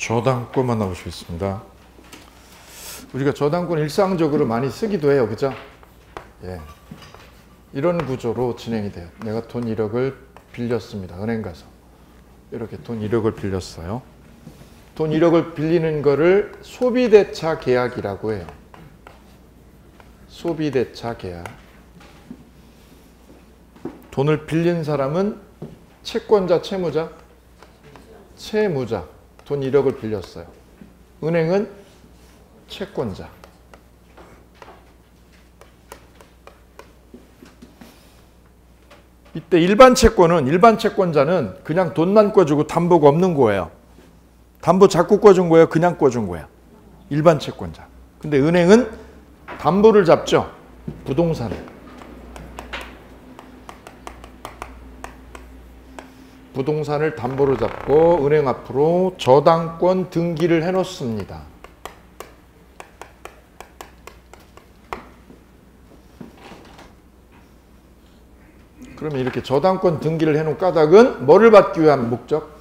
저당권만 나오시겠습니다. 우리가 저당권 일상적으로 많이 쓰기도 해요. 그죠? 예. 이런 구조로 진행이 돼요. 내가 돈 1억을 빌렸습니다. 은행 가서. 이렇게 돈 1억을 빌렸어요. 돈 1억을 빌리는 거를 소비대차 계약이라고 해요. 소비대차 계약. 돈을 빌린 사람은 채권자, 채무자? 채무자. 돈 1억을 빌렸어요. 은행은 채권자. 이때 일반 채권자는 그냥 돈만 꿔주고 담보가 없는 거예요. 담보 자꾸 꿔준 거예요? 그냥 꿔준 거예요? 일반 채권자. 근데 은행은 담보를 잡죠. 부동산을. 부동산을 담보로 잡고 은행 앞으로 저당권 등기를 해놓습니다. 그러면 이렇게 저당권 등기를 해놓은 까닭은 뭐를 받기 위한 목적?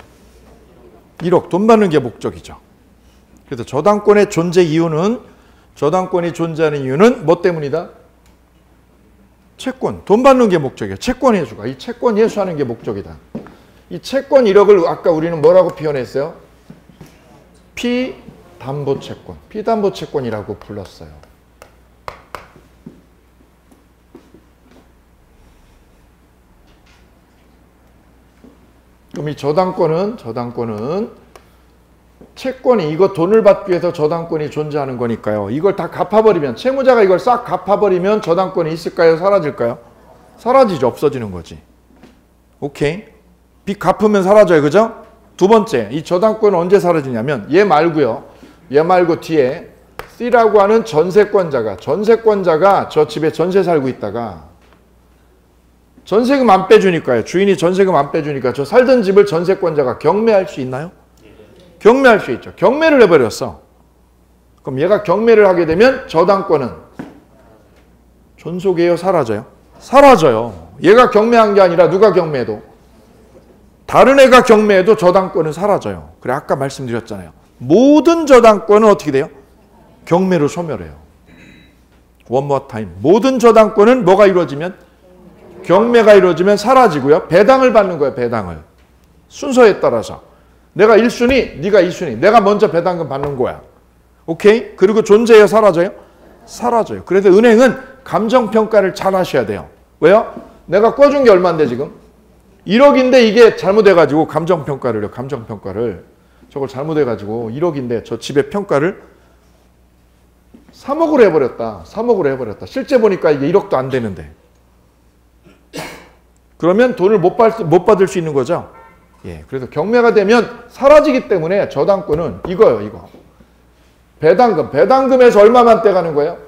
1억, 돈 받는 게 목적이죠. 그래서 저당권의 존재 이유는, 저당권이 존재하는 이유는 뭐 때문이다? 채권, 돈 받는 게 목적이에요. 채권 회수가. 이 채권 회수하는 게 목적이다. 이 채권 1억을 아까 우리는 뭐라고 표현했어요? 피담보채권, 피담보채권이라고 불렀어요. 그럼 이 저당권은 채권이 이거 돈을 받기 위해서 저당권이 존재하는 거니까요. 이걸 다 갚아버리면, 채무자가 이걸 싹 갚아버리면 저당권이 있을까요? 사라질까요? 사라지죠. 없어지는 거지. 오케이. 빚 갚으면 사라져요. 그죠? 두 번째, 이 저당권은 언제 사라지냐면 얘 말고요. 얘 말고 뒤에 C라고 하는 전세권자가 저 집에 전세 살고 있다가 전세금 안 빼주니까요. 주인이 전세금 안 빼주니까 저 살던 집을 전세권자가 경매할 수 있나요? 경매할 수 있죠. 경매를 해버렸어. 그럼 얘가 경매를 하게 되면 저당권은 존속이에요? 사라져요? 사라져요. 얘가 경매한 게 아니라 누가 경매해도, 다른 애가 경매해도 저당권은 사라져요. 그래 아까 말씀드렸잖아요. 모든 저당권은 어떻게 돼요? 경매로 소멸해요. One more time. 모든 저당권은 뭐가 이루어지면? 경매가 이루어지면 사라지고요. 배당을 받는 거예요. 배당을. 순서에 따라서. 내가 1순위, 네가 2순위. 내가 먼저 배당금 받는 거야. 오케이? 그리고 존재해요? 사라져요? 사라져요. 그래서 은행은 감정평가를 잘 하셔야 돼요. 왜요? 내가 꿔준 게 얼마인데 지금? 1억인데 이게 잘못해가지고 감정평가를 해요. 감정평가를. 저걸 잘못해가지고 1억인데 저 집의 평가를 3억으로 해버렸다. 3억으로 해버렸다. 실제 보니까 이게 1억도 안 되는데. 그러면 돈을 못 받을 수 있는 거죠. 예, 그래서 경매가 되면 사라지기 때문에 저당권은 이거예요, 이거. 배당금. 배당금에서 얼마만 떼가는 거예요?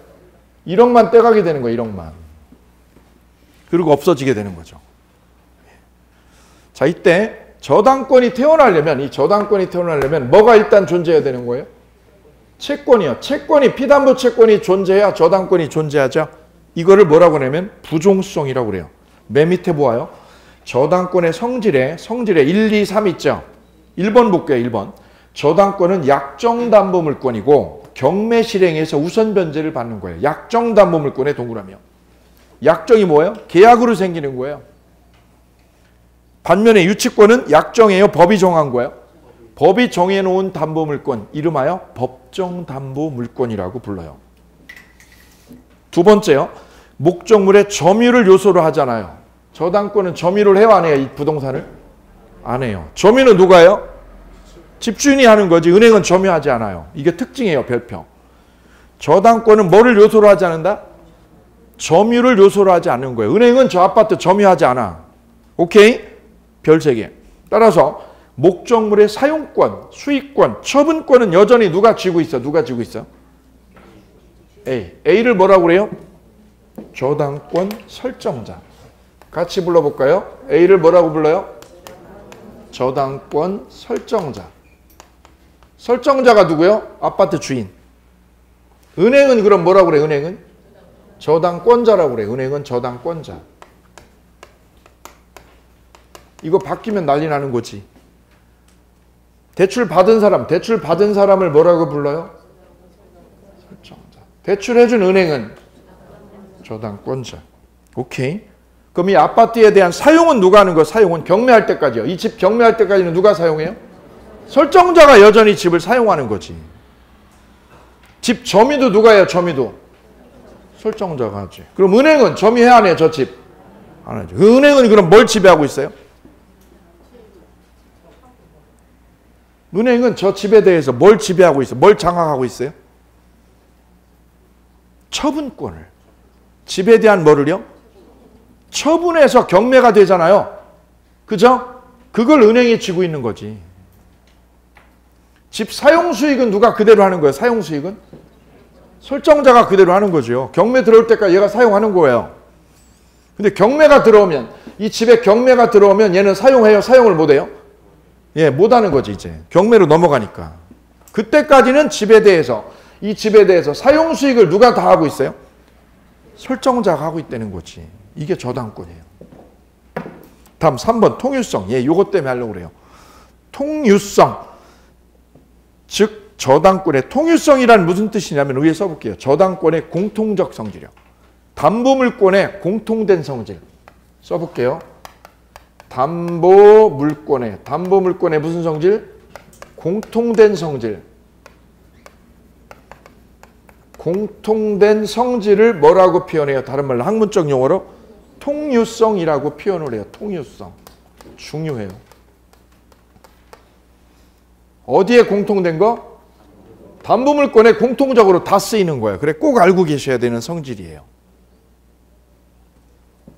1억만 떼가게 되는 거예요, 1억만. 그리고 없어지게 되는 거죠. 자, 이때 저당권이 태어나려면, 이 저당권이 태어나려면 뭐가 일단 존재해야 되는 거예요? 채권이요. 채권이, 피담보 채권이 존재해야 저당권이 존재하죠. 이거를 뭐라고 하냐면 부종성이라고 그래요. 맨 밑에 보아요. 저당권의 성질에 1, 2, 3 있죠. 1번 볼게요. 1번. 저당권은 약정담보물권이고 경매 실행에서 우선 변제를 받는 거예요. 약정담보물권의 동그라미요. 약정이 뭐예요? 계약으로 생기는 거예요. 반면에 유치권은 약정이에요. 법이 정한 거예요. 법이 정해놓은 담보물권, 이름하여 법정담보물권이라고 불러요. 두 번째요. 목적물의 점유를 요소로 하잖아요. 저당권은 점유를 해요, 안 해요? 이 부동산을? 안 해요. 점유는 누가 해요? 집주인이 하는 거지. 은행은 점유하지 않아요. 이게 특징이에요, 별표. 저당권은 뭐를 요소로 하지 않는다? 점유를 요소로 하지 않는 거예요. 은행은 저 아파트 점유하지 않아. 오케이? 별 3개. 따라서 목적물의 사용권, 수익권, 처분권은 여전히 누가 쥐고 있어? 누가 쥐고 있어? A. A를 뭐라고 그래요? 저당권 설정자. 같이 불러볼까요? A를 뭐라고 불러요? 저당권 설정자. 설정자가 누구요? 아파트 주인. 은행은 그럼 뭐라고 그래? 은행은? 저당권자라고 그래. 은행은 저당권자. 이거 바뀌면 난리 나는 거지. 대출 받은 사람을 뭐라고 불러요? 설정자. 대출해준 은행은 저당권자. 오케이. 그럼 이 아파트에 대한 사용은 누가 하는 거예요? 사용은 경매할 때까지요. 이 집 경매할 때까지는 누가 사용해요? 설정자가 여전히 집을 사용하는 거지. 집 점유도 누가 해요? 점유도 설정자가 하지. 그럼 은행은 점유해 안 해요? 저 집 안 하죠. 은행은 그럼 뭘 지배하고 있어요? 은행은 저 집에 대해서 뭘 지배하고 있어요? 뭘 장악하고 있어요? 처분권을. 집에 대한 뭐를요? 처분해서 경매가 되잖아요. 그죠? 그걸 은행이 쥐고 있는 거지. 집 사용 수익은 누가 그대로 하는 거예요? 사용 수익은? 설정자가 그대로 하는 거죠. 경매 들어올 때까지 얘가 사용하는 거예요. 근데 경매가 들어오면, 이 집에 경매가 들어오면 얘는 사용해요? 사용을 못해요? 예, 못하는 거지 이제. 경매로 넘어가니까. 그때까지는 집에 대해서, 이 집에 대해서 사용 수익을 누가 다 하고 있어요? 설정자가 하고 있다는 거지. 이게 저당권이에요. 다음 3번 통유성. 예, 요것 때문에 하려고 그래요. 통유성. 즉 저당권의 통유성이란 무슨 뜻이냐면 위에 써볼게요. 저당권의 공통적 성질이요. 담보물권의 공통된 성질. 써볼게요. 담보물권의 무슨 성질? 공통된 성질. 공통된 성질을 뭐라고 표현해요? 다른 말로 학문적 용어로 통유성이라고 표현을 해요. 통유성. 중요해요. 어디에 공통된 거? 담보물권에 공통적으로 다 쓰이는 거예요. 그래 꼭 알고 계셔야 되는 성질이에요.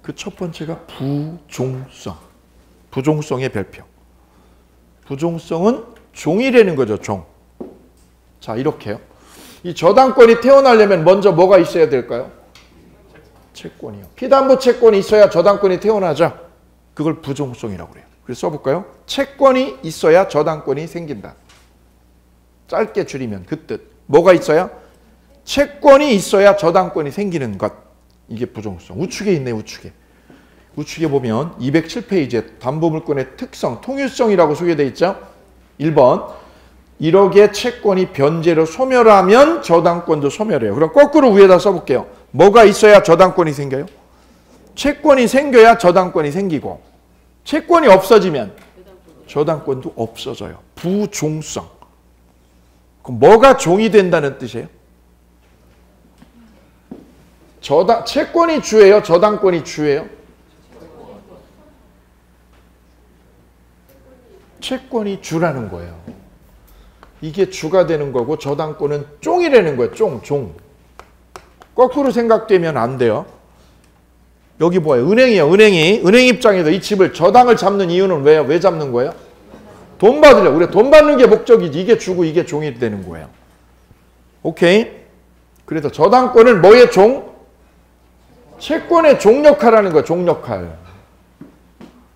그 첫 번째가 부종성. 부종성의 별표. 부종성은 종이라는 거죠. 종. 자, 이렇게요. 이 저당권이 태어나려면 먼저 뭐가 있어야 될까요? 채권이요. 피담보 채권이 있어야 저당권이 태어나죠. 그걸 부종성이라고 그래요. 그래서 써볼까요? 채권이 있어야 저당권이 생긴다. 짧게 줄이면 그 뜻. 뭐가 있어야? 채권이 있어야 저당권이 생기는 것. 이게 부종성. 우측에 있네, 우측에. 우측에 보면 207페이지에 담보물권의 특성, 통유성이라고 소개되어 있죠. 1번. 1억의 채권이 변제로 소멸하면 저당권도 소멸해요. 그럼 거꾸로 위에다 써볼게요. 뭐가 있어야 저당권이 생겨요? 채권이 생겨야 저당권이 생기고, 채권이 없어지면 저당권도 없어져요. 부종성. 그럼 뭐가 종이 된다는 뜻이에요? 채권이 주예요? 저당권이 주예요? 채권이 주라는 거예요. 이게 주가 되는 거고 저당권은 쫑이라는 거예요. 쫑. 거꾸로 생각되면 안 돼요. 여기 뭐예요? 은행이요. 은행 입장에서 이 집을 저당을 잡는 이유는 왜요? 왜 잡는 거예요? 돈 받으려고. 그래, 돈 받는 게 목적이지. 이게 주고 이게 종이 되는 거예요. 오케이? 그래서 저당권은 뭐의 종? 채권의 종 역할하는 거예요. 종 역할.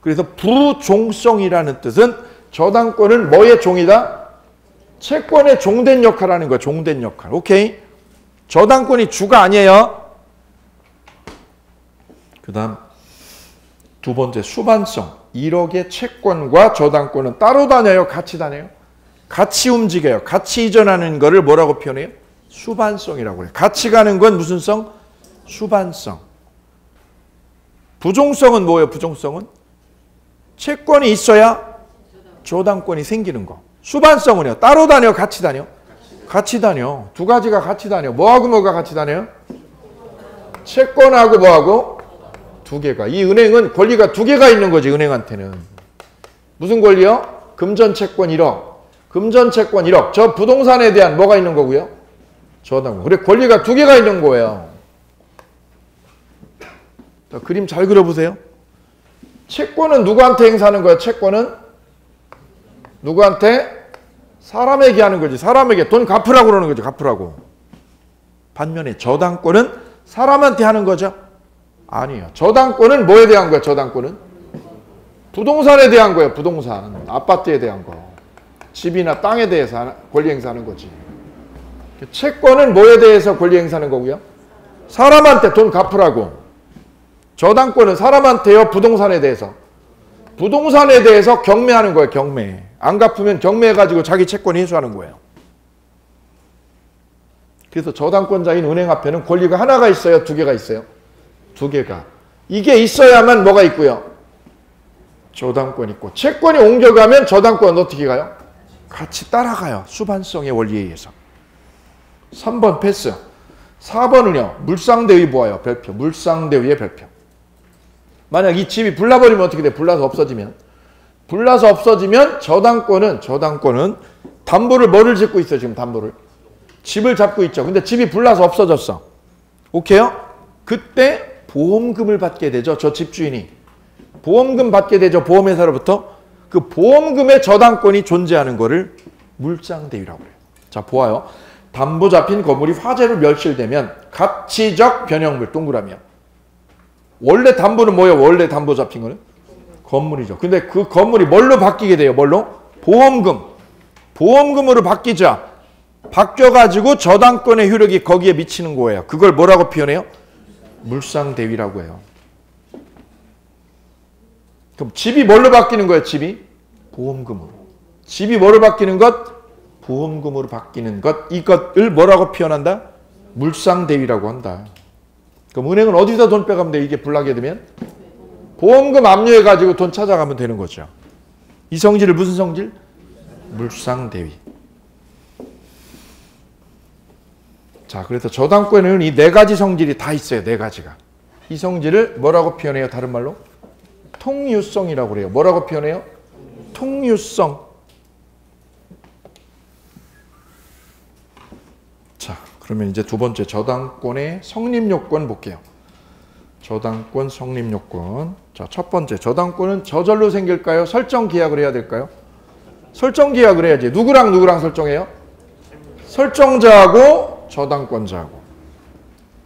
그래서 부종성이라는 뜻은 저당권은 뭐의 종이다? 채권의 종된 역할하는 거예요. 종된 역할. 오케이? 저당권이 주가 아니에요. 그 다음 두 번째 수반성. 1억의 채권과 저당권은 따로 다녀요? 같이 다녀요? 같이 움직여요. 같이 이전하는 거를 뭐라고 표현해요? 수반성이라고 해요. 같이 가는 건 무슨 성? 수반성. 부종성은 뭐예요? 부종성은? 채권이 있어야 저당권이 생기는 거. 수반성은요? 따로 다녀? 같이 다녀? 같이 다녀. 두 가지가 같이 다녀. 뭐하고 뭐가 같이 다녀요? 채권하고 뭐하고? 두 개가. 이 은행은 권리가 두 개가 있는 거지. 은행한테는. 무슨 권리요? 금전채권 1억. 금전채권 1억. 저 부동산에 대한 뭐가 있는 거고요? 저당권. 그래 권리가 두 개가 있는 거예요. 자, 그림 잘 그려보세요. 채권은 누구한테 행사하는 거야? 채권은 누구한테? 사람에게 하는 거지. 사람에게 돈 갚으라고 그러는 거지. 갚으라고. 반면에 저당권은 사람한테 하는 거죠? 아니에요. 저당권은 뭐에 대한 거야? 저당권은? 부동산에 대한 거예요. 부동산. 아파트에 대한 거. 집이나 땅에 대해서 권리 행사하는 거지. 채권은 뭐에 대해서 권리 행사하는 거고요? 사람한테 돈 갚으라고. 저당권은 사람한테요? 부동산에 대해서? 부동산에 대해서 경매하는 거예요. 경매. 안 갚으면 경매해가지고 자기 채권 회수하는 거예요. 그래서 저당권자인 은행 앞에는 권리가 하나가 있어요? 두 개가 있어요? 두 개가. 이게 있어야만 뭐가 있고요? 저당권 있고. 채권이 옮겨가면 저당권은 어떻게 가요? 같이 따라가요. 수반성의 원리에 의해서. 3번 패스. 4번은요. 물상대위 보아요. 별표. 물상대위의 별표. 만약 이 집이 불나버리면 어떻게 돼? 불나서 없어지면. 불나서 없어지면 저당권은 담보를 뭐를 짓고 있어요? 지금 담보를. 집을 잡고 있죠. 근데 집이 불나서 없어졌어. 오케이요? 그때 보험금을 받게 되죠. 저 집주인이. 보험금 받게 되죠. 보험회사로부터. 그 보험금의 저당권이 존재하는 거를 물상대위라고 해요. 자, 보아요. 담보 잡힌 건물이 화재로 멸실되면 가치적 변형물 동그라미야. 원래 담보는 뭐예요? 원래 담보 잡힌 거는? 건물이죠. 근데 그 건물이 뭘로 바뀌게 돼요? 뭘로? 보험금. 보험금으로 바뀌자. 바뀌어가지고 저당권의 효력이 거기에 미치는 거예요. 그걸 뭐라고 표현해요? 물상대위라고 해요. 그럼 집이 뭘로 바뀌는 거예요? 집이? 보험금으로. 집이 뭐로 바뀌는 것? 보험금으로 바뀌는 것. 이것을 뭐라고 표현한다? 물상대위라고 한다. 그럼 은행은 어디서 돈 빼가면 돼? 이게 불나게 되면? 보험금 압류해가지고 돈 찾아가면 되는 거죠. 이 성질을 무슨 성질? 물상대위. 자, 그래서 저당권에는 이 네 가지 성질이 다 있어요. 네 가지가. 이 성질을 뭐라고 표현해요? 다른 말로? 통유성이라고 그래요. 뭐라고 표현해요? 통유성. 자, 그러면 이제 두 번째 저당권의 성립요건 볼게요. 저당권 성립요건. 자, 첫 번째 저당권은 저절로 생길까요? 설정 계약을 해야 될까요? 설정 계약을 해야지. 누구랑 설정해요? 설정자하고 저당권자하고.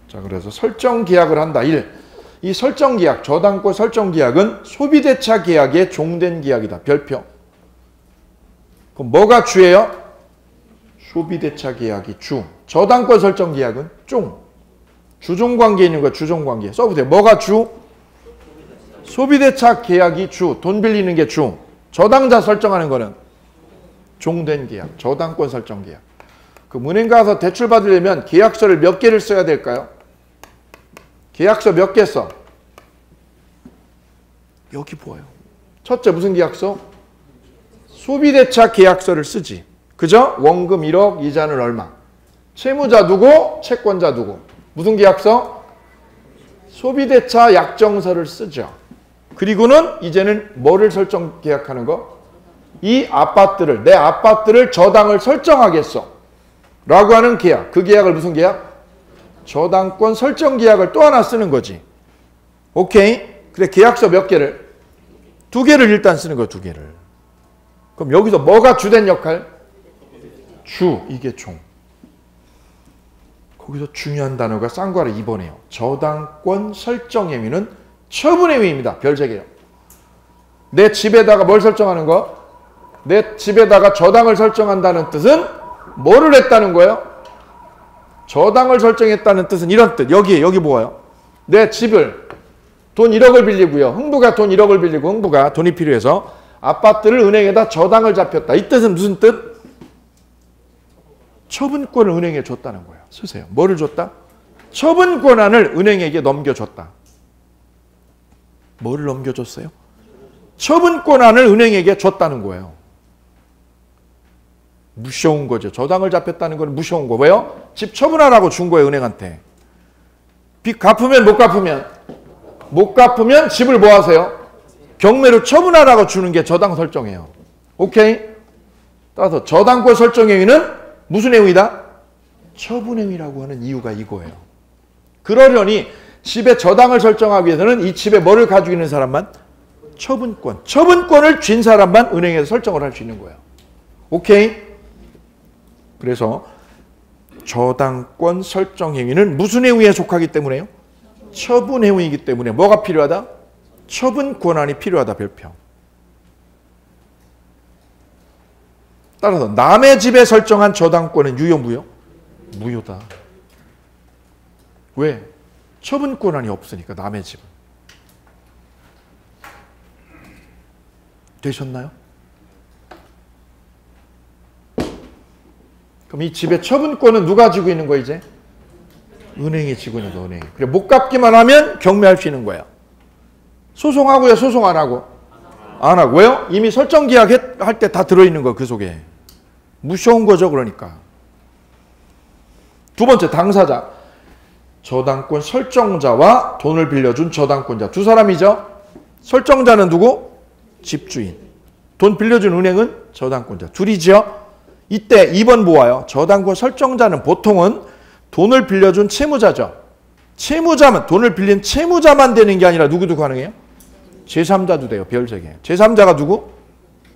자, 그래서 설정 계약을 한다. 1. 이 설정 계약, 저당권 설정 계약은 소비대차 계약에 종된 계약이다. 별표. 그럼 뭐가 주예요? 소비대차 계약이 주. 저당권 설정 계약은 종. 주종관계에 있는 거야. 주종관계. 써보세요. 뭐가 주? 소비대차 계약이 주. 돈 빌리는 게 주. 저당자 설정하는 거는 종된 계약. 저당권 설정 계약. 그 은행 가서 대출 받으려면 계약서를 몇 개를 써야 될까요? 계약서 몇 개 써? 여기 보여요. 첫째 무슨 계약서? 소비대차 계약서를 쓰지. 그죠? 원금 1억, 이자는 얼마. 채무자 누구? 채권자 누구. 무슨 계약서? 소비대차 약정서를 쓰죠. 그리고는 이제는 뭐를 설정 계약하는 거? 이 아파트를, 내 아파트를 저당을 설정하겠어. 라고 하는 계약. 그 계약을 무슨 계약? 저당권 설정 계약을 또 하나 쓰는 거지. 오케이? 그래, 계약서 몇 개를? 두 개를 일단 쓰는 거야, 두 개를. 그럼 여기서 뭐가 주된 역할? 주, 이게 종. 거기서 중요한 단어가 쌍괄호 2번이에요. 저당권 설정 행위는 처분 행위입니다. 별 3개요. 내 집에다가 뭘 설정하는 거? 내 집에다가 저당을 설정한다는 뜻은 뭐를 했다는 거예요? 저당을 설정했다는 뜻은 이런 뜻. 여기 뭐예요? 내 집을 돈 1억을 빌리고요. 흥부가 돈 1억을 빌리고 흥부가 돈이 필요해서 아파트를 은행에다 저당을 잡혔다. 이 뜻은 무슨 뜻? 처분권을 은행에 줬다는 거예요. 쓰세요. 뭐를 줬다? 처분 권한을 은행에게 넘겨줬다. 뭐를 넘겨줬어요? 처분 권한을 은행에게 줬다는 거예요. 무서운 거죠. 저당을 잡혔다는 건 무서운 거. 왜요? 집 처분하라고 준 거예요, 은행한테. 빚 갚으면 못 갚으면? 못 갚으면 집을 뭐 하세요? 경매로 처분하라고 주는 게 저당 설정이에요. 오케이? 따라서 저당권 설정 행위는 무슨 행위다? 처분 행위라고 하는 이유가 이거예요. 그러려니 집에 저당을 설정하기 위해서는 이 집에 뭐를 가지고 있는 사람만? 처분권. 처분권을 쥔 사람만 은행에서 설정을 할 수 있는 거예요. 오케이? 그래서 저당권 설정 행위는 무슨 행위에 속하기 때문에요? 처분 행위이기 때문에 뭐가 필요하다? 처분 권한이 필요하다. 별표. 따라서 남의 집에 설정한 저당권은 유효 무효? 무효다. 왜? 처분 권한이 없으니까 남의 집은. 되셨나요? 그럼 이 집의 처분권은 누가 지고 있는 거야 이제? 은행이 지고 있는 거, 은행이. 그래, 못 갚기만 하면 경매할 수 있는 거야. 소송하고요, 소송 안 하고? 안 하고. 왜요? 이미 설정 계약 할 때 다 들어있는 거, 그 속에. 무서운 거죠, 그러니까. 두 번째, 당사자. 저당권 설정자와 돈을 빌려준 저당권자. 두 사람이죠? 설정자는 누구? 집주인. 돈 빌려준 은행은 저당권자. 둘이죠? 이때 2번 보아요. 저당권 설정자는 보통은 돈을 빌려준 채무자죠. 채무자만, 돈을 빌린 채무자만 되는 게 아니라 누구도 가능해요? 제3자도 돼요. 별 3개. 제3자가 누구?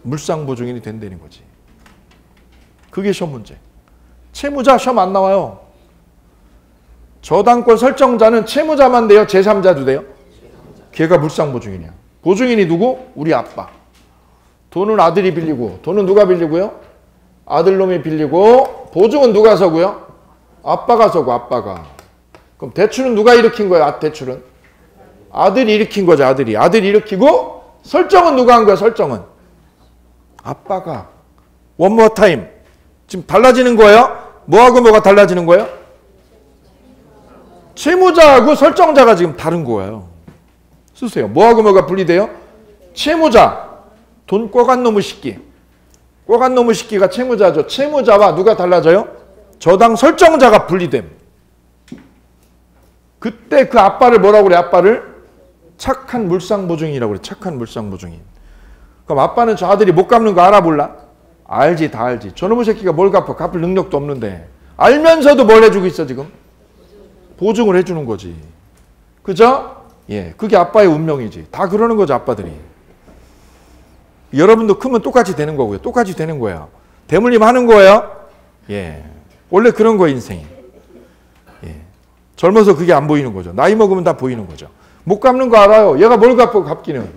물상보증인이 된다는 거지. 그게 시험 문제. 채무자 시험 안 나와요. 저당권 설정자는 채무자만 돼요? 제3자도 돼요? 걔가 물상보증인이야. 보증인이 누구? 우리 아빠. 돈은 아들이 빌리고, 돈은 누가 빌리고요? 아들놈이 빌리고, 보증은 누가 서고요? 아빠가 서고, 아빠가. 그럼 대출은 누가 일으킨 거예요? 대출은? 아들이 일으킨 거죠, 아들이. 아들이 일으키고, 설정은 누가 한 거야, 설정은? 아빠가. One more time. 지금 달라지는 거예요? 뭐하고 뭐가 달라지는 거예요? 채무자하고 설정자가 지금 다른 거예요. 쓰세요. 뭐하고 뭐가 분리돼요? 채무자. 돈 꿔간 놈의 식기. 꿔간 놈의 식기가 채무자죠. 채무자와 누가 달라져요? 저당 설정자가 분리됨. 그때 그 아빠를 뭐라고 그래? 아빠를 착한 물상보증인이라고 그래. 착한 물상보증인. 그럼 아빠는 저 아들이 못 갚는 거 알아 몰라? 알지, 다 알지. 저놈의 새끼가 뭘 갚아? 갚을 능력도 없는데. 알면서도 뭘 해주고 있어 지금? 보증을 해주는 거지. 그죠? 예, 그게 아빠의 운명이지. 다 그러는 거죠, 아빠들이. 여러분도 크면 똑같이 되는 거고요. 똑같이 되는 거예요. 대물림 하는 거예요. 예, 원래 그런 거예요, 인생이. 예, 젊어서 그게 안 보이는 거죠. 나이 먹으면 다 보이는 거죠. 못 갚는 거 알아요. 얘가 뭘 갚아, 갚기는.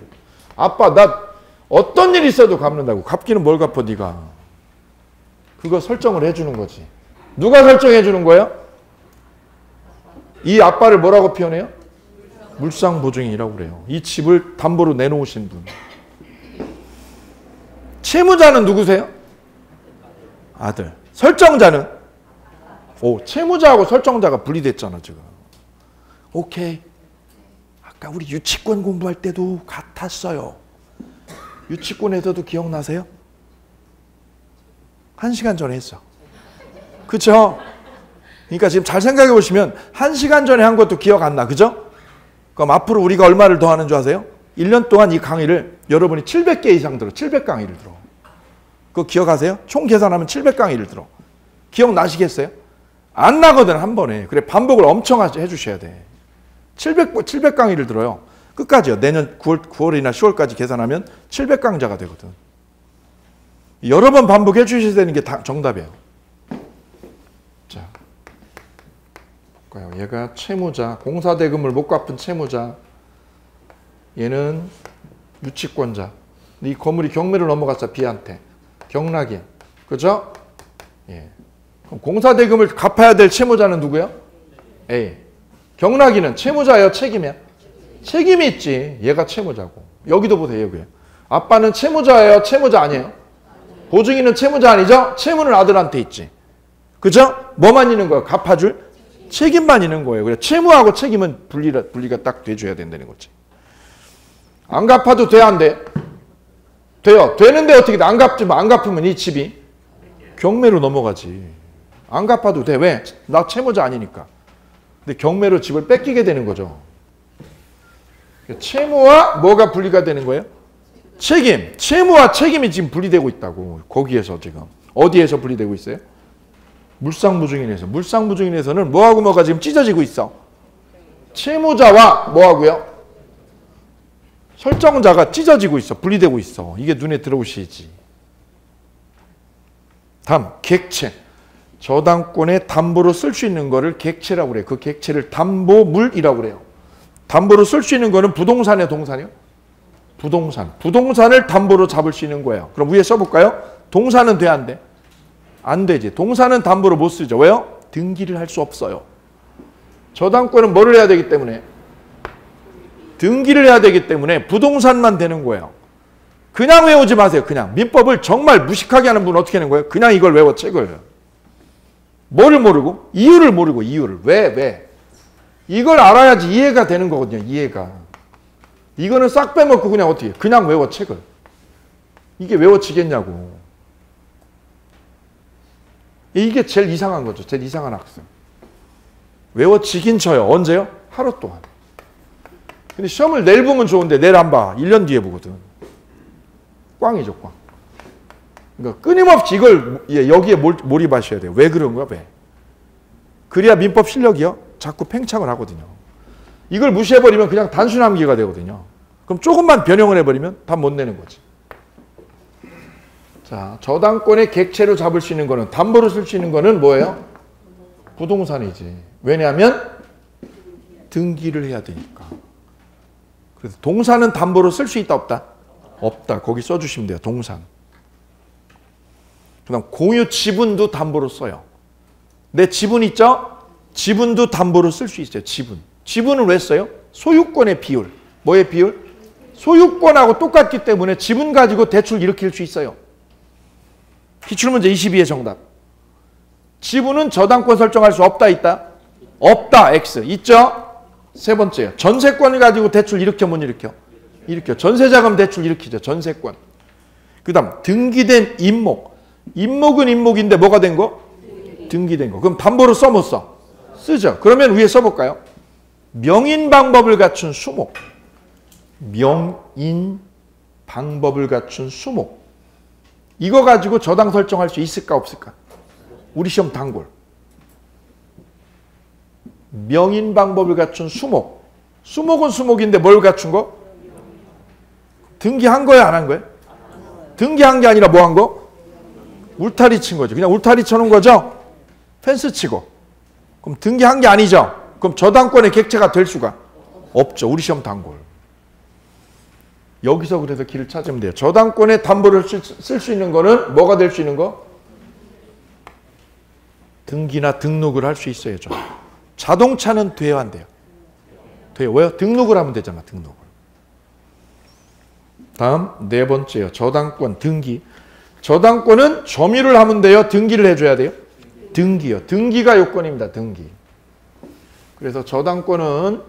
아빠, 나 어떤 일 있어도 갚는다고. 갚기는 뭘 갚아, 네가. 그거 설정을 해주는 거지. 누가 설정해 주는 거예요? 이 아빠를 뭐라고 표현해요? 물상보증인이라고 그래요. 이 집을 담보로 내놓으신 분. 채무자는 누구세요? 아들. 설정자는? 오, 채무자하고 설정자가 분리됐잖아, 지금. 오케이. 아까 우리 유치권 공부할 때도 같았어요. 유치권에서도 기억나세요? 1시간 전에 했어. 그쵸? 그러니까 지금 잘 생각해 보시면 1시간 전에 한 것도 기억 안 나. 그죠? 그럼 앞으로 우리가 얼마를 더 하는 줄 아세요? 1년 동안 이 강의를 여러분이 700개 이상 들어. 700강의를 들어. 그거 기억하세요? 총 계산하면 700강의를 들어. 기억나시겠어요? 안 나거든, 한 번에. 그래, 반복을 엄청 해주셔야 돼. 700강의를 들어요. 끝까지요. 내년 9월이나 10월까지 계산하면 700강좌가 되거든. 여러 번 반복해 주셔야 되는 게 정답이에요. 자, 볼까요? 얘가 채무자, 공사대금을 못 갚은 채무자. 얘는 유치권자. 이 건물이 경매를 넘어갔어, B한테. 경락이야. 그죠? 예. 그럼 공사대금을 갚아야 될 채무자는 누구야? A. 경락이는 채무자예요, 책임이야? 책임이 있지. 얘가 채무자고. 여기도 보세요, 여기. 아빠는 채무자예요, 채무자 아니에요? 보증인은 채무자 아니죠? 채무는 아들한테 있지. 그죠? 뭐만 있는 거예요? 갚아줄 책임만 있는 거예요. 그래, 채무하고 책임은 분리가 딱 돼줘야 된다는 거지. 안 갚아도 돼, 안 돼? 돼요. 되는데 어떻게 돼? 안 갚으면 이 집이 경매로 넘어가지. 안 갚아도 돼. 왜? 나 채무자 아니니까. 근데 경매로 집을 뺏기게 되는 거죠. 채무와 뭐가 분리가 되는 거예요? 책임. 채무와 책임이 지금 분리되고 있다고. 거기에서 지금. 어디에서 분리되고 있어요? 물상보증인에서. 물상보증인에서는 뭐하고 뭐가 지금 찢어지고 있어? 채무자와 뭐하고요? 설정자가 찢어지고 있어. 분리되고 있어. 이게 눈에 들어오시지. 다음, 객체. 저당권의 담보로 쓸 수 있는 거를 객체라고 그래요. 그 객체를 담보물이라고 그래요. 담보로 쓸 수 있는 거는 부동산이요, 동산이요? 부동산. 부동산을 담보로 잡을 수 있는 거예요. 그럼 위에 써볼까요? 동산은 돼, 안 돼? 안 되지. 동산은 담보로 못 쓰죠. 왜요? 등기를 할 수 없어요. 저당권은 뭐를 해야 되기 때문에? 등기를 해야 되기 때문에 부동산만 되는 거예요. 그냥 외우지 마세요. 그냥. 민법을 정말 무식하게 하는 분은 어떻게 하는 거예요? 그냥 이걸 외워, 책을. 뭐를 모르고? 이유를 모르고 이유를. 왜? 이걸 알아야지 이해가 되는 거거든요. 이해가. 이거는 싹 빼먹고 그냥 어떻게 그냥 외워 책을. 이게 외워지겠냐고. 이게 제일 이상한 거죠. 제일 이상한 학생. 외워지긴 쳐요. 언제요? 하루 동안. 근데 시험을 내일 보면 좋은데 내일 안 봐. 1년 뒤에 보거든. 꽝이죠, 꽝. 그러니까 끊임없이 이걸 여기에 몰입하셔야 돼요. 왜 그런 거야? 왜? 그래야 민법 실력이요. 자꾸 팽창을 하거든요. 이걸 무시해버리면 그냥 단순 암기가 되거든요. 그럼 조금만 변형을 해버리면 다 못 내는 거지. 자, 저당권의 객체로 잡을 수 있는 거는, 담보로 쓸 수 있는 거는 뭐예요? 부동산이지. 왜냐하면 등기를 해야 되니까. 그래서 동산은 담보로 쓸 수 있다 없다? 없다. 거기 써주시면 돼요. 동산. 그 다음 공유 지분도 담보로 써요. 내 지분 있죠? 지분도 담보로 쓸 수 있어요. 지분. 지분은 왜 써요? 소유권의 비율. 뭐의 비율? 소유권하고 똑같기 때문에 지분 가지고 대출 일으킬 수 있어요. 기출문제 22의 정답. 지분은 저당권 설정할 수 없다, 있다? 없다, X. 있죠? 세 번째요. 전세권을 가지고 대출 일으켜, 못 일으켜? 일으켜. 전세자금 대출 일으키죠. 전세권. 그 다음 등기된 임목. 임목은 임목인데 뭐가 된 거? 등기된 거. 그럼 담보로 써, 못 써? 쓰죠. 그러면 위에 써볼까요? 명인 방법을 갖춘 수목. 명인 방법을 갖춘 수목. 이거 가지고 저당 설정할 수 있을까 없을까? 우리 시험 단골. 명인 방법을 갖춘 수목. 수목은 수목인데 뭘 갖춘 거? 등기한 거야, 안 한 거야? 등기한 게 아니라 뭐 한 거? 울타리 친 거죠. 그냥 울타리 쳐놓은 거죠? 펜스 치고. 그럼 등기한 게 아니죠? 그럼 저당권의 객체가 될 수가 없죠. 우리 시험 단골. 여기서 그래서 길을 찾으면 돼요. 저당권의 담보를 쓸 수 있는 거는 뭐가 될 수 있는 거? 등기나 등록을 할 수 있어야죠. 자동차는 돼야 안 돼요. 돼요. 왜요? 등록을 하면 되잖아. 등록을. 다음 네 번째요. 저당권 등기. 저당권은 점유를 하면 돼요. 등기를 해줘야 돼요. 등기요. 등기가 요건입니다. 등기. 그래서 저당권은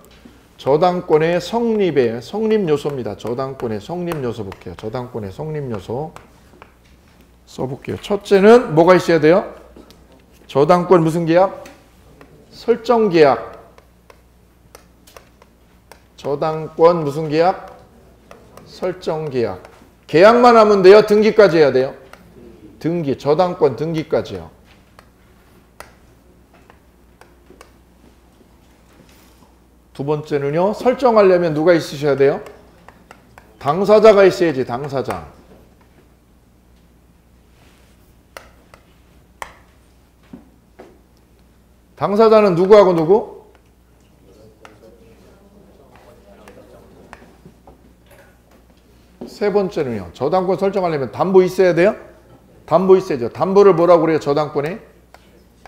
저당권의 성립의 성립 요소입니다. 저당권의 성립 요소 볼게요. 저당권의 성립 요소 써볼게요. 첫째는 뭐가 있어야 돼요? 저당권 무슨 계약? 설정 계약. 저당권 무슨 계약? 설정 계약. 계약만 하면 돼요? 등기까지 해야 돼요? 등기. 저당권 등기까지요. 두 번째는요. 설정하려면 누가 있으셔야 돼요? 당사자가 있어야지. 당사자. 당사자는 누구하고 누구? 세 번째는요. 저당권 설정하려면 담보 있어야 돼요? 담보 있어야죠. 담보를 뭐라고 그래요? 저당권의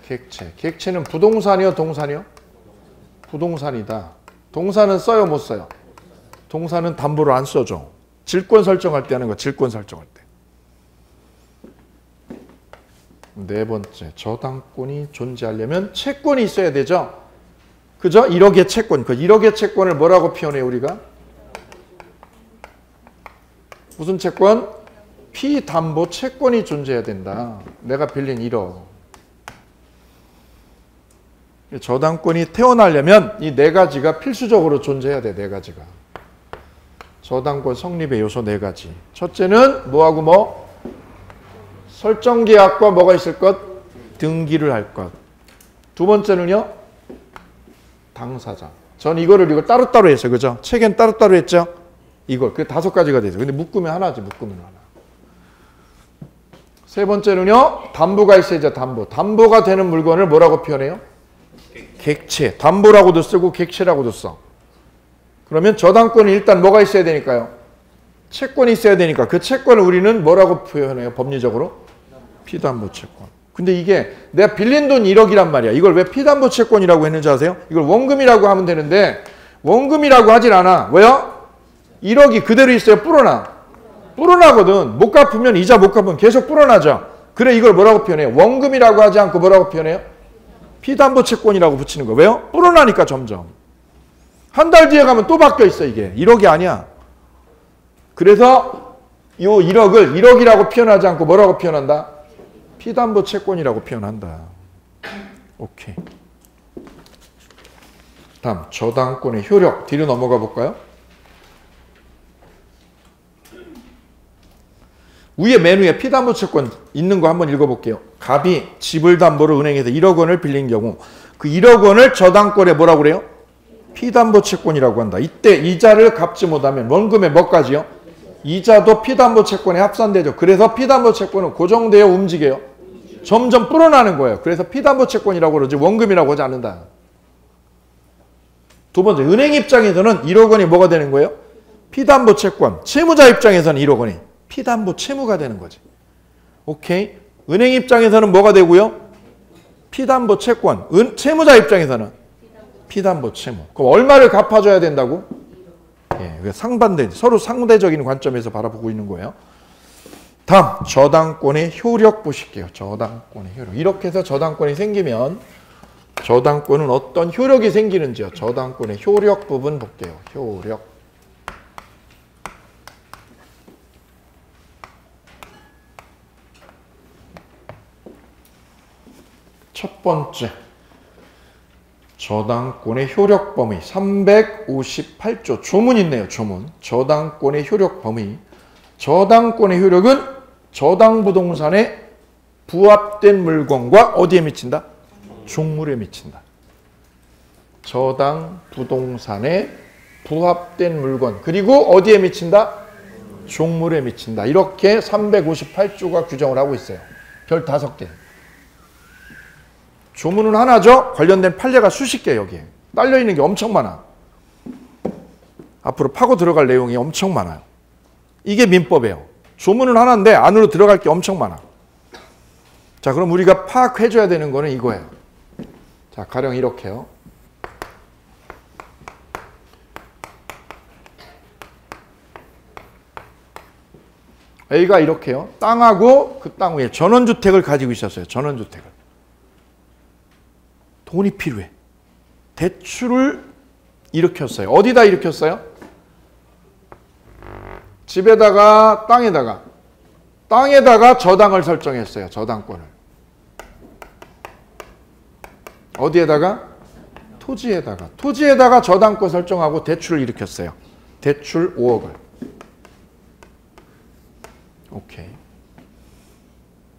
객체. 객체는 부동산이요? 동산이요? 부동산이다. 동산은 써요? 못 써요? 동산은 담보로 안 써줘. 질권 설정할 때 하는 거. 질권 설정할 때. 네 번째. 저당권이 존재하려면 채권이 있어야 되죠? 그죠? 1억의 채권. 그 1억의 채권을 뭐라고 표현해요? 우리가? 무슨 채권? 피담보 채권이 존재해야 된다. 내가 빌린 1억. 저당권이 태어나려면 이 네 가지가 필수적으로 존재해야 돼. 네 가지가. 저당권 성립의 요소 네 가지. 첫째는 뭐하고 뭐? 설정계약과 뭐가 있을 것? 등기를 할 것. 두 번째는요? 당사자. 전 이걸 따로따로 했어요. 그죠? 책엔 따로따로 했죠? 이걸. 그 다섯 가지가 되죠. 근데 묶으면 하나지. 묶으면 하나. 세 번째는요? 담보가 있어야죠. 담보. 담보가 되는 물건을 뭐라고 표현해요? 객체. 담보라고도 쓰고 객체라고도 써. 그러면 저당권이 일단 뭐가 있어야 되니까요? 채권이 있어야 되니까 그 채권을 우리는 뭐라고 표현해요? 법리적으로? 피담보 채권. 근데 이게 내가 빌린 돈 1억이란 말이야. 이걸 왜 피담보 채권이라고 했는지 아세요? 이걸 원금이라고 하면 되는데 원금이라고 하질 않아. 왜요? 1억이 그대로 있어요? 불어나. 불어나거든. 못 갚으면 이자 못 갚으면 계속 불어나죠. 그래 이걸 뭐라고 표현해요? 원금이라고 하지 않고 뭐라고 표현해요? 피담보 채권이라고 붙이는 거. 왜요? 불어나니까 점점. 한 달 뒤에 가면 또 바뀌어 있어 이게. 1억이 아니야. 그래서 요 1억을 1억이라고 표현하지 않고 뭐라고 표현한다? 피담보 채권이라고 표현한다. 오케이. 다음 저당권의 효력. 뒤로 넘어가 볼까요? 위에 맨 위에 피담보 채권 있는 거 한번 읽어볼게요. 갑이 집을 담보로 은행에서 1억 원을 빌린 경우 그 1억 원을 저당권에 뭐라고 그래요? 피담보 채권이라고 한다. 이때 이자를 갚지 못하면 원금의 뭐까지요? 이자도 피담보 채권에 합산되죠. 그래서 피담보 채권은 고정되어 움직여요. 점점 불어나는 거예요. 그래서 피담보 채권이라고 그러지 원금이라고 하지 않는다. 두 번째, 은행 입장에서는 1억 원이 뭐가 되는 거예요? 피담보 채권. 채무자 입장에서는 1억 원이 피담보 채무가 되는 거지. 오케이. 은행 입장에서는 뭐가 되고요? 피담보 채권. 채무자 입장에서는 피담보 채무. 그럼 얼마를 갚아줘야 된다고? 예, 상반된, 서로 상대적인 관점에서 바라보고 있는 거예요. 다음, 저당권의 효력 보실게요. 저당권의 효력. 이렇게 해서 저당권이 생기면 저당권은 어떤 효력이 생기는지요. 저당권의 효력 부분 볼게요. 효력. 첫 번째, 저당권의 효력 범위 358조 조문 있네요. 조문. 저당권의 효력 범위. 저당권의 효력은 저당부동산에 부합된 물건과 어디에 미친다? 종물에 미친다. 저당부동산에 부합된 물건 그리고 어디에 미친다? 종물에 미친다. 이렇게 358조가 규정을 하고 있어요. 별 5개. 조문은 하나죠. 관련된 판례가 수십 개 여기에 딸려있는 게 엄청 많아. 앞으로 파고 들어갈 내용이 엄청 많아요. 이게 민법이에요. 조문은 하나인데 안으로 들어갈 게 엄청 많아. 자, 그럼 우리가 파악해줘야 되는 거는 이거예요. 자, 가령 이렇게요. A가 이렇게요. 땅하고 그 땅 위에 전원주택을 가지고 있었어요. 전원주택을. 돈이 필요해. 대출을 일으켰어요. 어디다 일으켰어요? 집에다가 땅에다가 저당을 설정했어요. 저당권을. 어디에다가? 토지에다가 저당권 설정하고 대출을 일으켰어요. 대출 5억을. 오케이.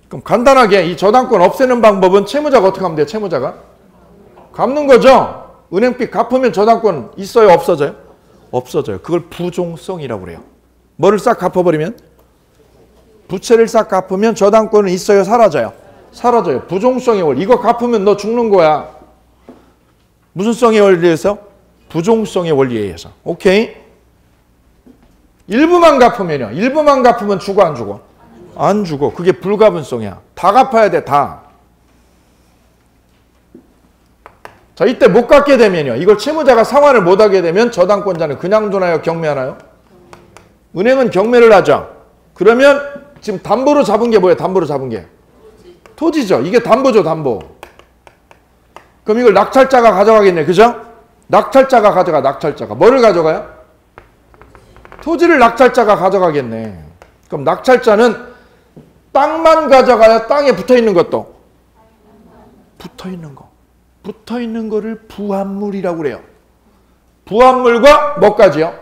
그럼 간단하게 이 저당권 없애는 방법은 채무자가 어떻게 하면 돼요? 채무자가? 갚는 거죠. 은행빚 갚으면 저당권 있어요? 없어져요? 없어져요. 그걸 부종성이라고 그래요. 뭐를 싹 갚아버리면? 부채를 싹 갚으면 저당권은 있어요? 사라져요? 사라져요. 부종성의 원리. 이거 갚으면 너 죽는 거야. 무슨 성의 원리에서? 부종성의 원리에 의해서. 오케이? 일부만 갚으면요. 일부만 갚으면 죽어 안 죽어? 안 죽어. 그게 불가분성이야. 다 갚아야 돼. 다. 자, 이때 못 갚게 되면요. 이걸 채무자가 상환을 못하게 되면 저당권자는 그냥 두나요? 경매하나요? 은행은 경매를 하죠. 그러면 지금 담보로 잡은 게 뭐예요? 담보로 잡은 게? 토지죠. 이게 담보죠. 담보. 그럼 이걸 낙찰자가 가져가겠네. 그죠? 낙찰자가 가져가. 낙찰자가. 뭐를 가져가요? 토지를 낙찰자가 가져가겠네. 그럼 낙찰자는 땅만 가져가야 땅에 붙어있는 것도? 붙어있는 거. 붙어있는 거를 부합물이라고 그래요. 부합물과 뭐까지요?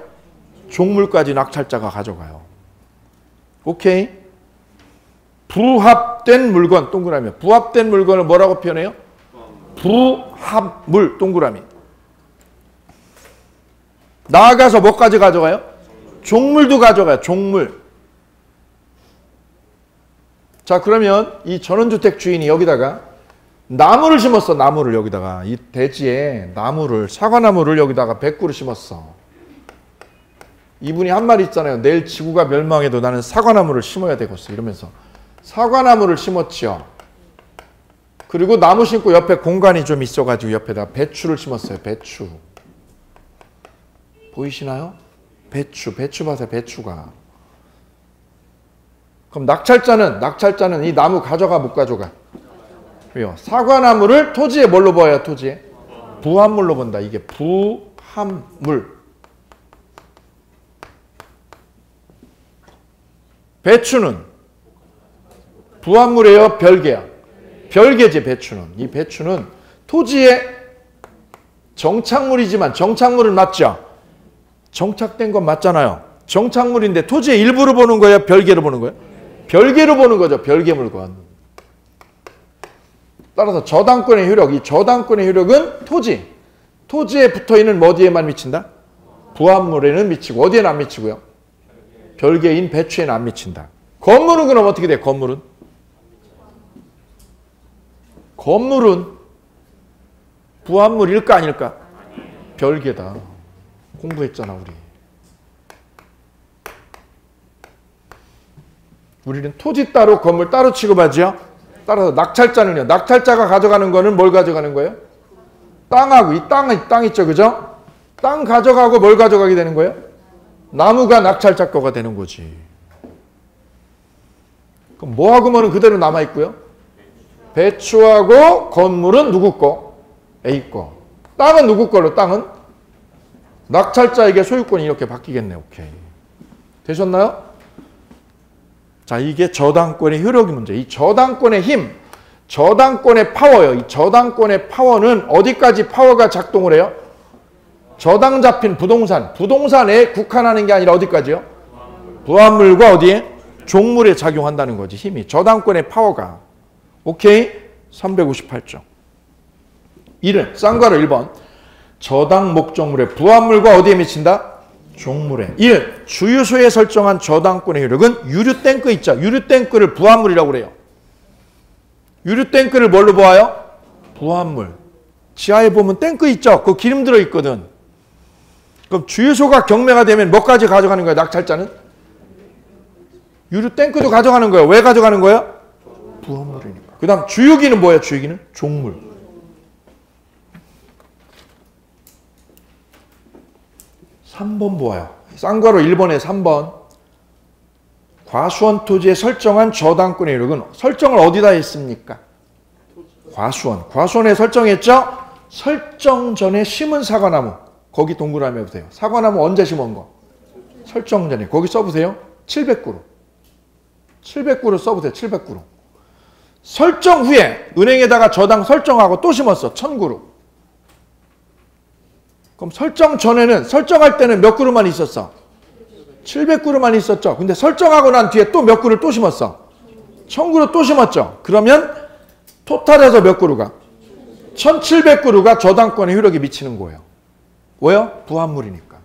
종물까지 낙찰자가 가져가요. 오케이? 부합된 물건, 동그라미. 부합된 물건을 뭐라고 표현해요? 부합물, 동그라미. 나아가서 뭐까지 가져가요? 종물도 가져가요. 종물. 자, 그러면 이 전원주택 주인이 여기다가 나무를 심었어. 나무를 여기다가. 이 대지에 나무를, 사과나무를 여기다가 100그루 심었어. 이분이 한 말 있잖아요. 내일 지구가 멸망해도 나는 사과나무를 심어야 되겠어. 이러면서 사과나무를 심었지요. 그리고 나무 심고 옆에 공간이 좀 있어가지고 옆에다 배추를 심었어요. 배추. 보이시나요? 배추 봐세요. 배추가. 그럼 낙찰자는 이 나무 가져가 못 가져가? 왜요? 사과나무를 토지에 뭘로 봐요? 토지에? 부합물로 본다. 이게 부합물. 배추는 부합물이에요? 별개야? 별개지 배추는. 이 배추는 토지에 정착물이지만 정착물은 맞죠? 정착된 건 맞잖아요. 정착물인데 토지의 일부로 보는 거예요? 별개로 보는 거예요? 별개로 보는 거죠. 별개 물건. 따라서 저당권의 효력, 이 저당권의 효력은 토지에 붙어있는 어디에만 미친다? 부합물에는 미치고 어디에는 안 미치고요? 별개인 배추에는 안 미친다. 건물은 그럼 어떻게 돼? 건물은 부합물일까 아닐까? 별개다. 공부했잖아 우리. 우리는 토지 따로 건물 따로 취급하죠. 따라서 낙찰자는요. 낙찰자가 가져가는 거는 뭘 가져가는 거예요? 땅하고 이 땅 있죠. 그죠? 땅 가져가고 뭘 가져가게 되는 거예요? 나무가 낙찰자 거가 되는 거지. 그럼 뭐하고는 그대로 남아있고요. 배추하고 건물은 누구 거? A 거. 땅은 누구 걸로? 땅은? 낙찰자에게 소유권이 이렇게 바뀌겠네. 오케이. 되셨나요? 자, 이게 저당권의 효력의 문제. 이 저당권의 힘, 저당권의 파워요. 이 저당권의 파워는 어디까지 파워가 작동을 해요? 저당 잡힌 부동산에 국한하는 게 아니라 어디까지요? 부합물과 어디에? 종물에 작용한다는 거지. 힘이. 저당권의 파워가. 오케이? 358쪽. 1은 쌍괄호 1번. 저당 목적물의 부합물과 어디에 미친다? 종물에. 1. 주유소에 설정한 저당권의 효력은 유류탱크 있죠. 유류탱크를 부합물이라고 그래요. 유류탱크를 뭘로 보아요? 부합물. 지하에 보면 탱크 있죠. 그 기름 들어있거든. 그럼 주유소가 경매가 되면 뭐까지 가져가는 거야? 낙찰자는? 유류탱크도 가져가는 거예요. 왜 가져가는 거예요? 부합물이니까. 그 다음 주유기는 뭐예요? 주유기는? 종물. 3번 보아요. 쌍괄호 1번에 3번. 과수원 토지에 설정한 저당권의 효력은 설정을 어디다 했습니까? 과수원. 과수원에 설정했죠? 설정 전에 심은 사과나무. 거기 동그라미 해보세요. 사과나무 언제 심은 거? 설정 전에. 거기 써보세요. 700그루. 700그루 써보세요. 700그루. 설정 후에 은행에다가 저당 설정하고 또 심었어. 1000그루. 그럼 설정 전에는 설정할 때는 몇 그루만 있었어? 700그루만 있었죠. 근데 설정하고 난 뒤에 또 몇 그루 또 심었어? 1000그루 또 심었죠. 그러면 토탈해서 몇 그루가? 1700그루가 저당권의 효력이 미치는 거예요. 왜요? 부합물이니까.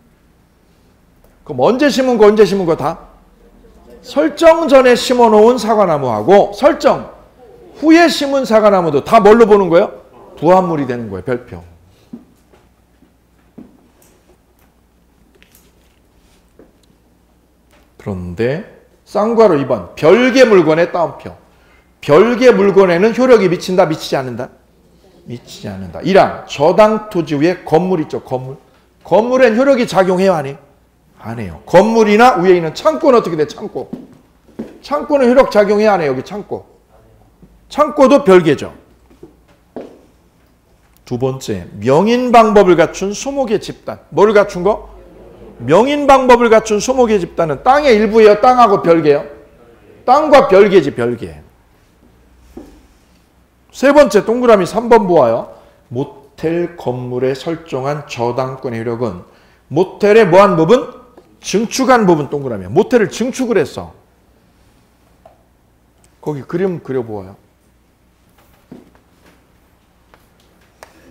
그럼 언제 심은 거 다? 설정 전에 심어놓은 사과나무하고 설정 후에 심은 사과나무도 다 뭘로 보는 거예요? 부합물이 되는 거예요. 별표. 그런데 쌍괄호 2번 별개 물건의 따옴표. 별개 물건에는 효력이 미친다? 미치지 않는다? 미치지 않는다. 1항 저당 토지 위에 건물 있죠. 건물. 건물엔 효력이 작용해요? 안 해요? 안 해요. 건물이나 위에 있는 창고는 어떻게 돼? 창고. 창고는 효력 작용해요? 안 해요? 여기 창고. 창고도 별개죠. 두 번째, 명인 방법을 갖춘 소목의 집단. 뭐를 갖춘 거? 명인 방법을 갖춘 소목의 집단은 땅의 일부예요? 땅하고 별개요? 땅과 별개지, 별개. 세 번째, 동그라미 3번 보아요. 모텔 건물에 설정한 저당권의 효력은 모텔의 뭐한 부분? 증축한 부분 동그라미야. 모텔을 증축을 했어. 거기 그림 그려보아요.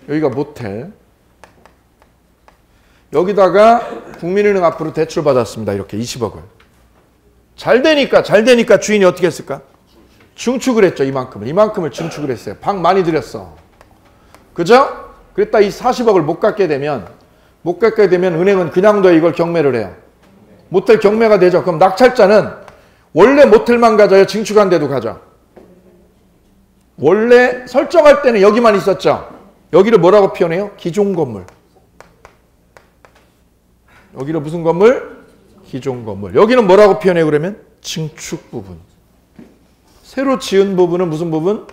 여기가 모텔. 여기다가 국민은행 앞으로 대출 받았습니다. 이렇게 20억을. 잘 되니까 주인이 어떻게 했을까? 증축을 했죠. 이만큼을 증축을 했어요. 방 많이 들였어. 그죠? 그랬다 이 40억을 못 갚게 되면 은행은 그냥 둬 이걸 경매를 해요. 모텔 경매가 되죠. 그럼 낙찰자는 원래 모텔만 가져요? 증축한 데도 가져? 원래 설정할 때는 여기만 있었죠. 여기를 뭐라고 표현해요? 기존 건물. 여기를 무슨 건물? 기존 건물. 여기는 뭐라고 표현해요 그러면? 증축 부분. 새로 지은 부분은 무슨 부분?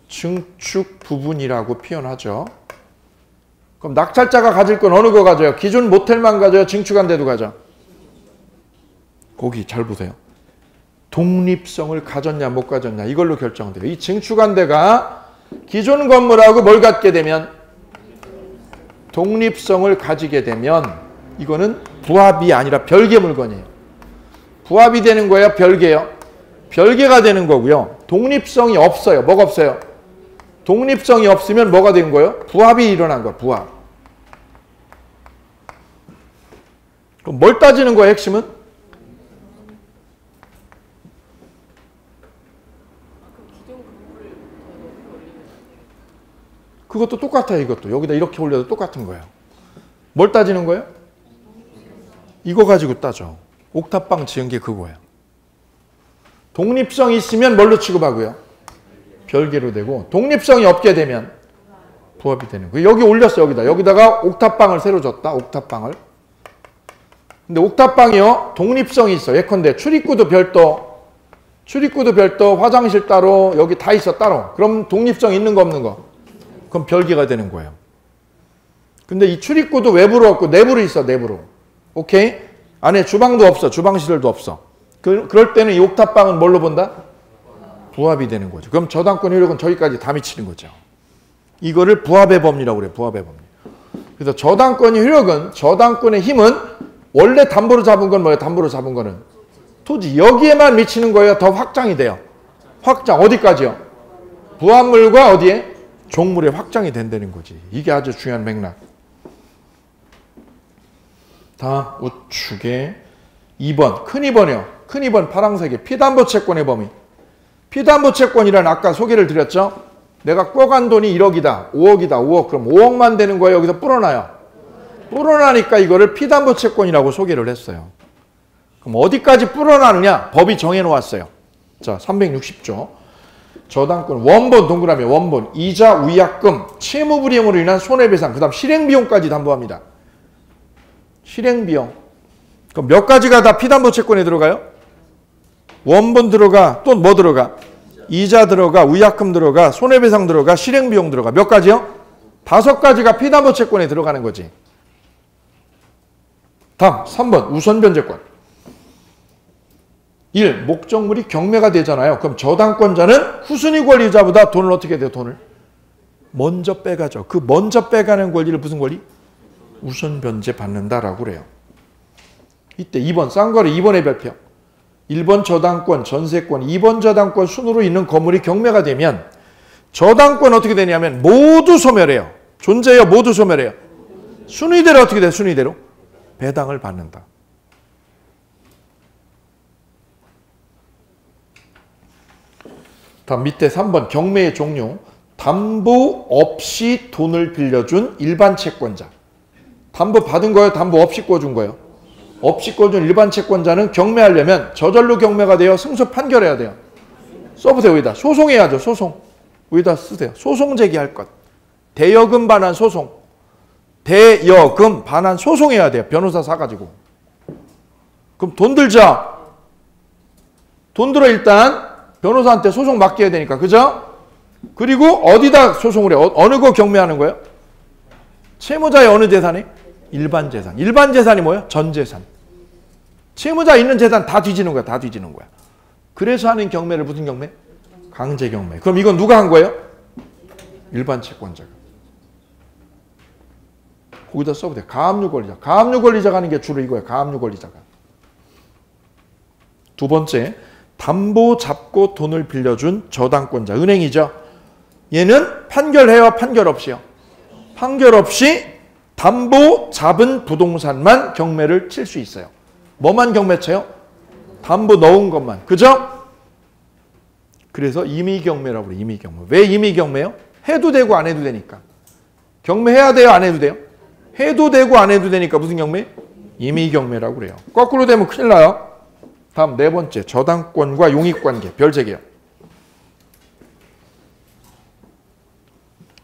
증축 부분이라고 표현하죠. 그럼 낙찰자가 가질 건 어느 거 가져요? 기존 모텔만 가져요? 증축한 데도 가져? 거기 잘 보세요. 독립성을 가졌냐 못 가졌냐 이걸로 결정돼요. 이 증축한 데가 기존 건물하고 뭘 갖게 되면 독립성을 가지게 되면 이거는 부합이 아니라 별개 물건이에요. 부합이 되는 거예요? 별개요? 별개가 되는 거고요. 독립성이 없어요. 뭐가 없어요? 독립성이 없으면 뭐가 된 거예요? 부합이 일어난 거예요. 부합. 그럼 뭘 따지는 거예요? 핵심은? 그것도 똑같아요. 이것도. 여기다 이렇게 올려도 똑같은 거예요. 뭘 따지는 거예요? 이거 가지고 따져. 옥탑방 지은 게 그거예요. 독립성이 있으면 뭘로 취급하고요? 별개로 되고 독립성이 없게 되면 부합이 되는 거예요. 여기 올렸어. 여기다가 옥탑방을 새로 줬다. 옥탑방을. 근데 옥탑방이요. 독립성이 있어. 예컨대 출입구도 별도, 화장실 따로, 여기 다 있어 따로. 그럼 독립성 있는 거 없는 거? 그럼 별개가 되는 거예요. 근데 이 출입구도 외부로 없고 내부로 있어. 내부로. 오케이? 안에 주방도 없어. 주방시설도 없어. 그럴 때는 이 옥탑방은 뭘로 본다? 부합이 되는 거죠. 그럼 저당권 효력은 저기까지 다 미치는 거죠. 이거를 부합의 법리라고 그래요. 부합의 법리. 그래서 저당권의 효력은, 저당권의 힘은 원래 담보로 잡은 건 뭐예요? 담보로 잡은 거는 토지. 여기에만 미치는 거예요? 더 확장이 돼요. 확장. 어디까지요? 부합물과 어디에? 종물에 확장이 된다는 거지. 이게 아주 중요한 맥락. 다음 우측에 2번. 큰 2번이요. 큰 2번 파란색에 피담보 채권의 범위. 피담보 채권이란 아까 소개를 드렸죠. 내가 꿔간 돈이 1억이다. 5억이다. 5억. 그럼 5억만 되는 거예요. 여기서 불어나요. 불어나니까 이거를 피담보 채권이라고 소개를 했어요. 그럼 어디까지 불어나느냐? 법이 정해놓았어요. 자, 360조. 저당권 원본 동그라미 원본 이자 위약금 채무불이행으로 인한 손해배상 그 다음 실행비용까지 담보합니다. 실행비용. 그럼 몇 가지가 다 피담보 채권에 들어가요? 원본 들어가. 또 뭐 들어가? 이자 들어가. 위약금 들어가. 손해배상 들어가. 실행비용 들어가. 몇 가지요? 5가지가 피담보 채권에 들어가는 거지. 다음 3번 우선변제권. 1. 목적물이 경매가 되잖아요. 그럼 저당권자는 후순위 권리자보다 돈을 어떻게 돼요? 돈을 먼저 빼가죠. 그 먼저 빼가는 권리를 무슨 권리? 우선 변제 받는다라고 그래요. 이때 2번 쌍거리 2번의 별표. 1번 저당권, 전세권, 2번 저당권 순으로 있는 건물이 경매가 되면 저당권 어떻게 되냐면 모두 소멸해요. 존재해요. 모두 소멸해요. 순위대로 어떻게 돼요? 순위대로 배당을 받는다. 다음 밑에 3번 경매의 종류. 담보 없이 돈을 빌려준 일반 채권자. 담보 받은 거예요? 담보 없이 꿔준 거예요? 없이 꿔준 일반 채권자는 경매하려면 저절로 경매가 돼요? 승소 판결해야 돼요? 써보세요. 여기다. 소송해야죠. 소송. 여기다 쓰세요. 소송 제기할 것. 대여금 반환 소송. 대여금 반환 소송해야 돼요. 변호사 사가지고. 그럼 돈 들자. 돈 들어 일단 변호사한테 소송 맡겨야 되니까. 그죠? 그리고 어디다 소송을 해요? 어느 거 경매하는 거예요? 채무자의 어느 재산이? 일반 재산. 일반 재산이 뭐예요? 전 재산. 채무자 있는 재산 다 뒤지는 거야. 다 뒤지는 거야. 그래서 하는 경매를 무슨 경매? 강제 경매. 그럼 이건 누가 한 거예요? 일반 채권자가. 거기다 써보세요. 가압류 권리자. 가압류 권리자가 하는 게 주로 이거예요. 가압류 권리자가. 두 번째. 담보 잡고 돈을 빌려준 저당권자. 은행이죠. 얘는 판결해요? 판결 없이요? 판결 없이 담보 잡은 부동산만 경매를 칠 수 있어요. 뭐만 경매 쳐요? 담보 넣은 것만. 그죠? 그래서 임의경매라고 그래요. 임의경매. 왜 임의경매요? 해도 되고 안 해도 되니까. 경매해야 돼요? 안 해도 돼요? 해도 되고 안 해도 되니까 무슨 경매? 임의경매라고 그래요. 거꾸로 되면 큰일 나요. 다음 네 번째. 저당권과 용익관계. 별 3개요.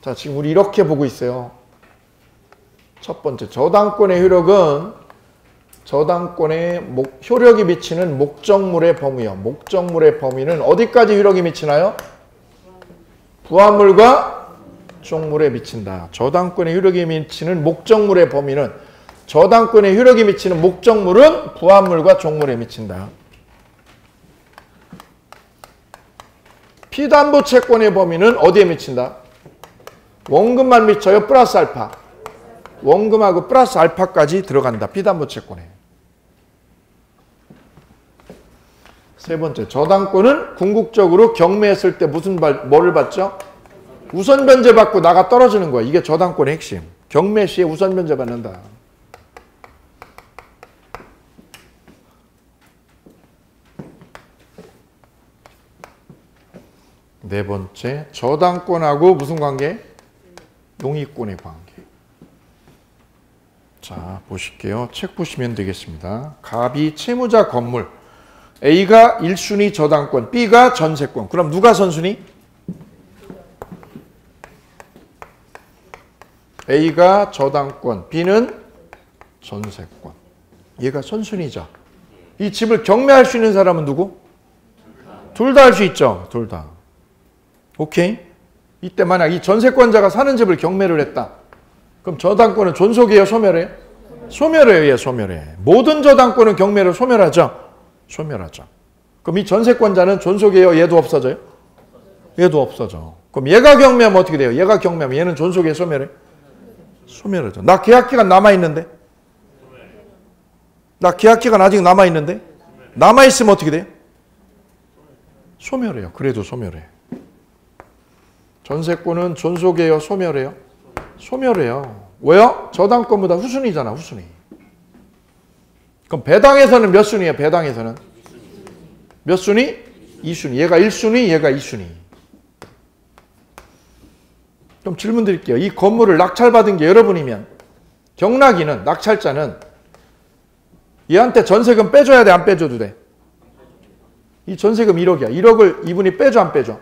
자, 지금 우리 이렇게 보고 있어요. 첫 번째. 저당권의 효력은 저당권의 효력이 미치는 목적물의 범위요. 목적물의 범위는 어디까지 효력이 미치나요? 부합물과 종물에 미친다. 저당권의 효력이 미치는 목적물의 범위는 저당권의 효력이 미치는 목적물은 부합물과 종물에 미친다. 피담보 채권의 범위는 어디에 미친다? 원금만 미쳐요? 플러스 알파. 원금하고 플러스 알파까지 들어간다. 피담보 채권에. 세 번째, 저당권은 궁극적으로 경매했을 때 뭐를 받죠? 우선 변제 받고 나가 떨어지는 거야. 이게 저당권의 핵심. 경매 시에 우선 변제 받는다. 네 번째, 저당권하고 무슨 관계? 용의권의 관계. 자, 보실게요. 책 보시면 되겠습니다. 갑이 채무자 건물. A가 1순위 저당권, B가 전세권. 그럼 누가 선순위? A가 저당권, B는 전세권. 얘가 선순위죠. 이 집을 경매할 수 있는 사람은 누구? 둘 다 할 수 있죠. 둘 다. 오케이? 이때 만약 이 전세권자가 사는 집을 경매를 했다. 그럼 저당권은 존속이에요? 소멸해요? 소멸해요. 얘 소멸해. 모든 저당권은 경매를 소멸하죠. 소멸하죠. 그럼 이 전세권자는 존속이에요? 얘도 없어져요? 얘도 없어져. 그럼 얘가 경매하면 어떻게 돼요? 얘가 경매하면 얘는 존속이에요? 소멸해? 소멸하죠. 나 계약기간 남아있는데? 나 계약기간 아직 남아있는데? 남아있으면 어떻게 돼요? 소멸해요. 그래도 소멸해. 전세권은 존속이에요? 소멸해요? 소멸해요. 왜요? 저당권보다 후순위잖아. 후순위. 그럼 배당에서는 몇 순위예요? 배당에서는 몇 순위? 2순위. 얘가 1순위, 얘가 2순위. 좀 질문 드릴게요. 이 건물을 낙찰받은 게 여러분이면 경락이는, 낙찰자는 얘한테 전세금 빼줘야 돼? 안 빼줘도 돼? 이 전세금 1억이야. 1억을 이분이 빼줘? 안 빼줘?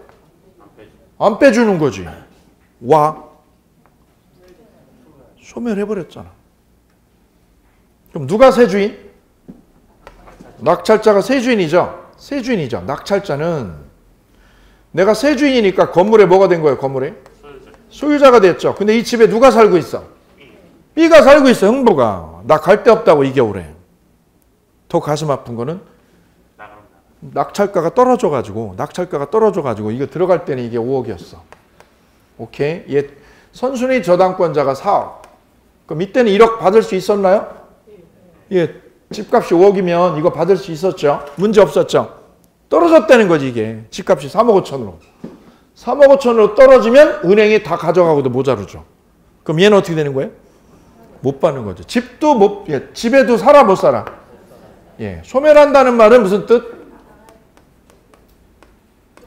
안 빼주는 거지. 와. 소멸해버렸잖아. 그럼 누가 세주인? 낙찰자가 세주인이죠. 세주인이죠. 낙찰자는 내가 세주인이니까 건물에 뭐가 된 거예요? 건물에? 소유자가 됐죠. 근데 이 집에 누가 살고 있어? B가 살고 있어. 흥보가. 나 갈 데 없다고 2개월에. 더 가슴 아픈 거는 낙찰가가 떨어져가지고 이거 들어갈 때는 이게 5억이었어. 오케이? 얘 선순위 저당권자가 4억. 그럼 이때는 1억 받을 수 있었나요? 예, 집값이 5억이면 이거 받을 수 있었죠? 문제 없었죠? 떨어졌다는 거지 이게. 집값이 3억 5천으로. 3억 5천으로 떨어지면 은행이 다 가져가고도 모자르죠. 그럼 얘는 어떻게 되는 거예요? 못 받는 거죠. 집도 못, 예, 집에도 살아 못 살아? 예, 소멸한다는 말은 무슨 뜻?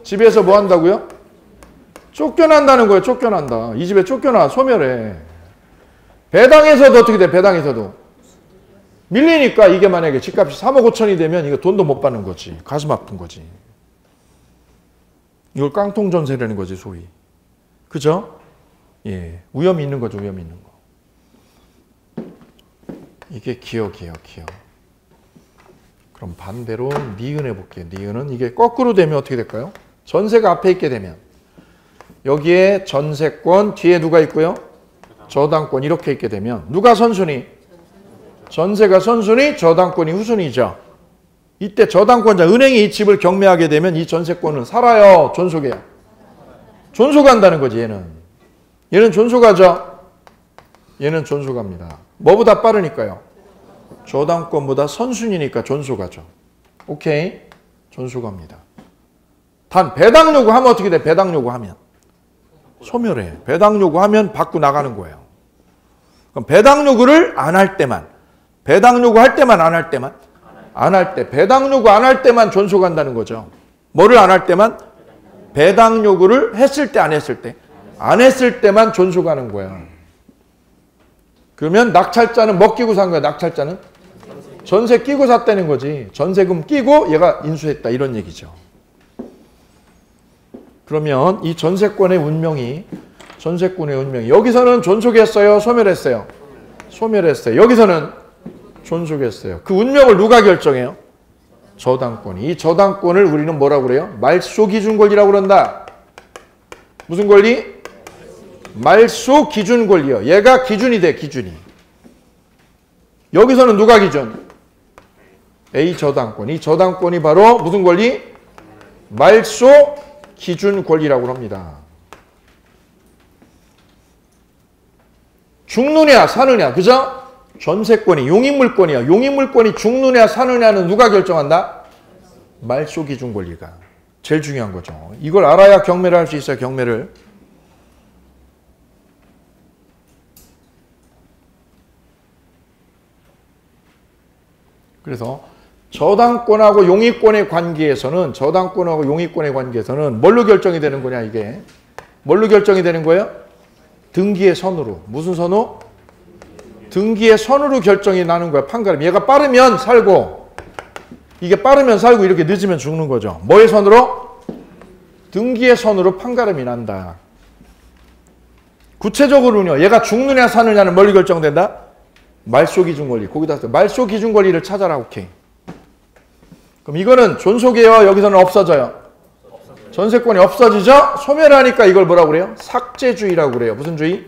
집에서 뭐 한다고요? 쫓겨난다는 거예요. 쫓겨난다. 이 집에 쫓겨나. 소멸해. 배당에서도 어떻게 돼? 배당에서도. 밀리니까 이게 만약에 집값이 3억 5천이 되면 이거 돈도 못 받는 거지. 가슴 아픈 거지. 이걸 깡통 전세라는 거지, 소위. 그죠? 예. 위험이 있는 거죠, 위험이 있는 거. 이게 기억이에요, 기억. 그럼 반대로 니은 해볼게요. 니은은 이게 거꾸로 되면 어떻게 될까요? 전세가 앞에 있게 되면 여기에 전세권, 뒤에 누가 있고요? 저당권 이렇게 있게 되면 누가 선순위? 전세가 선순위, 저당권이 후순위죠. 이때 저당권자, 은행이 이 집을 경매하게 되면 이 전세권은 살아요? 존속해요? 존속한다는 거지, 얘는. 얘는 존속하죠? 얘는 존속합니다. 뭐보다 빠르니까요? 저당권보다 선순위니까 존속하죠. 오케이? 존속합니다. 단 배당 요구하면 어떻게 돼? 배당 요구하면 소멸해. 배당 요구하면 받고 나가는 거예요. 그럼 배당 요구를 안 할 때만, 배당 요구할 때만 안 할 때만, 안 할 때, 배당 요구 안 할 때만 존속한다는 거죠. 뭐를 안 할 때만? 배당 요구를 했을 때 안 했을 때, 안 했을 때만 존속하는 거야. 그러면 낙찰자는 뭐 끼고 산 거야? 낙찰자는 전세 끼고 샀다는 거지. 전세금 끼고 얘가 인수했다 이런 얘기죠. 그러면 이 전세권의 운명이, 전세권의 운명이 여기서는 존속했어요? 소멸했어요? 소멸했어요. 여기서는 존속했어요. 그 운명을 누가 결정해요? 저당권이. 이 저당권을 우리는 뭐라고 그래요? 말소 기준권이라고 그런다. 무슨 권리? 말소 기준 권리요. 얘가 기준이 돼, 기준이. 여기서는 누가 기준? A 저당권. 이 저당권이 바로 무슨 권리? 말소 기준 권리라고 합니다. 죽느냐 사느냐, 그죠? 전세권이 용익물권이야. 용익물권이 죽느냐 사느냐는 누가 결정한다? 말소 기준 권리가. 제일 중요한 거죠. 이걸 알아야 경매를 할 수 있어요. 경매를. 그래서 저당권하고 용익권의 관계에서는 뭘로 결정이 되는 거냐 이게. 뭘로 결정이 되는 거예요? 등기의 선으로. 무슨 선으로? 등기의 선으로 결정이 나는 거야. 판가름. 얘가 빠르면 살고 이게 빠르면 살고 이렇게 늦으면 죽는 거죠. 뭐의 선으로? 등기의 선으로 판가름이 난다. 구체적으로는요. 얘가 죽느냐 사느냐는 뭘로 결정된다? 말소 기준 권리. 거기다 말소 기준 권리를 찾아라. 오케이. 그럼 이거는 존속이에요. 여기서는 없어져요. 전세권이 없어지죠? 소멸하니까 이걸 뭐라고 그래요? 삭제주의라고 그래요. 무슨 주의?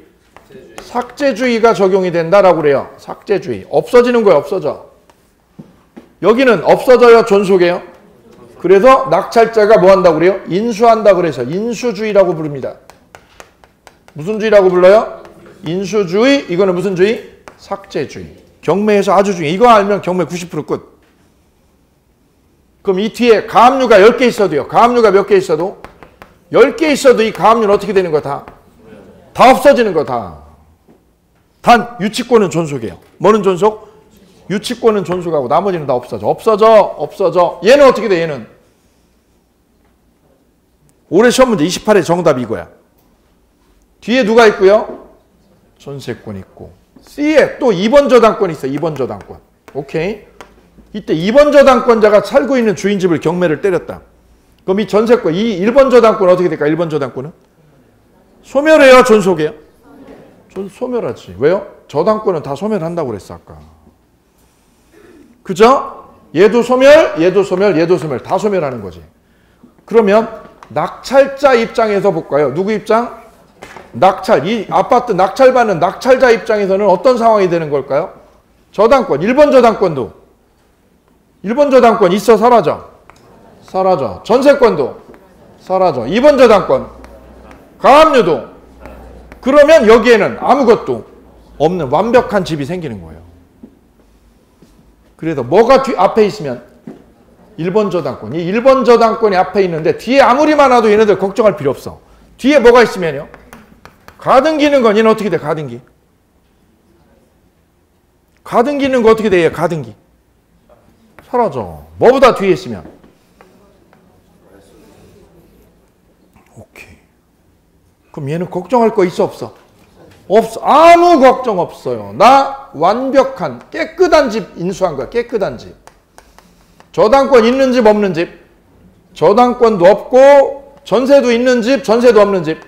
삭제주의가 적용이 된다라고 그래요. 삭제주의. 없어지는 거예요. 없어져. 여기는 없어져요. 존속이에요. 그래서 낙찰자가 뭐 한다고 그래요? 인수한다고 그래서 인수주의라고 부릅니다. 무슨 주의라고 불러요? 인수주의. 이거는 무슨 주의? 삭제주의. 경매에서 아주 중요해. 이거 알면 경매 90% 끝. 그럼 이 뒤에 가압류가 10개 있어도요. 가압류가 몇 개 있어도 10개 있어도 이 가압류는 어떻게 되는 거야? 다 없어지는 거 다. 단 유치권은 존속이에요. 뭐는 존속? 유치권은 존속하고 나머지는 다 없어져. 없어져. 얘는 어떻게 돼? 얘는 올해 시험 문제 28회 정답이 이거야. 뒤에 누가 있고요? 전세권 있고. C에 또 2번 저당권 있어. 2번 저당권. 오케이. 이때 2번 저당권자가 살고 있는 주인집을 경매를 때렸다. 그럼 이 전세권, 이 1번 저당권 어떻게 될까? 1번 저당권은? 소멸해요? 존속해요? 소멸하지. 왜요? 저당권은 다 소멸한다고 그랬어 아까. 그죠? 얘도 소멸, 얘도 소멸, 얘도 소멸. 다 소멸하는 거지. 그러면 낙찰자 입장에서 볼까요? 누구 입장? 낙찰. 이 아파트 낙찰받는 낙찰자 입장에서는 어떤 상황이 되는 걸까요? 저당권, 1번 저당권도 1번 저당권 있어 사라져? 사라져. 전세권도 사라져. 2번 저당권 가압류도. 그러면 여기에는 아무것도 없는 완벽한 집이 생기는 거예요. 그래서 뭐가 앞에 있으면 1번 저당권. 이 1번 저당권이 앞에 있는데 뒤에 아무리 많아도 얘네들 걱정할 필요 없어. 뒤에 뭐가 있으면요. 가등기는 건 얘는 어떻게 돼? 가등기. 가등기는 거 어떻게 돼? 얘 가등기. 사라져. 뭐보다 뒤에 있으면. 오케이. 그럼 얘는 걱정할 거 있어 없어? 없어. 아무 걱정 없어요. 나 완벽한 깨끗한 집 인수한 거야. 깨끗한 집. 저당권 있는 집 없는 집? 저당권도 없고 전세도 있는 집 전세도 없는 집?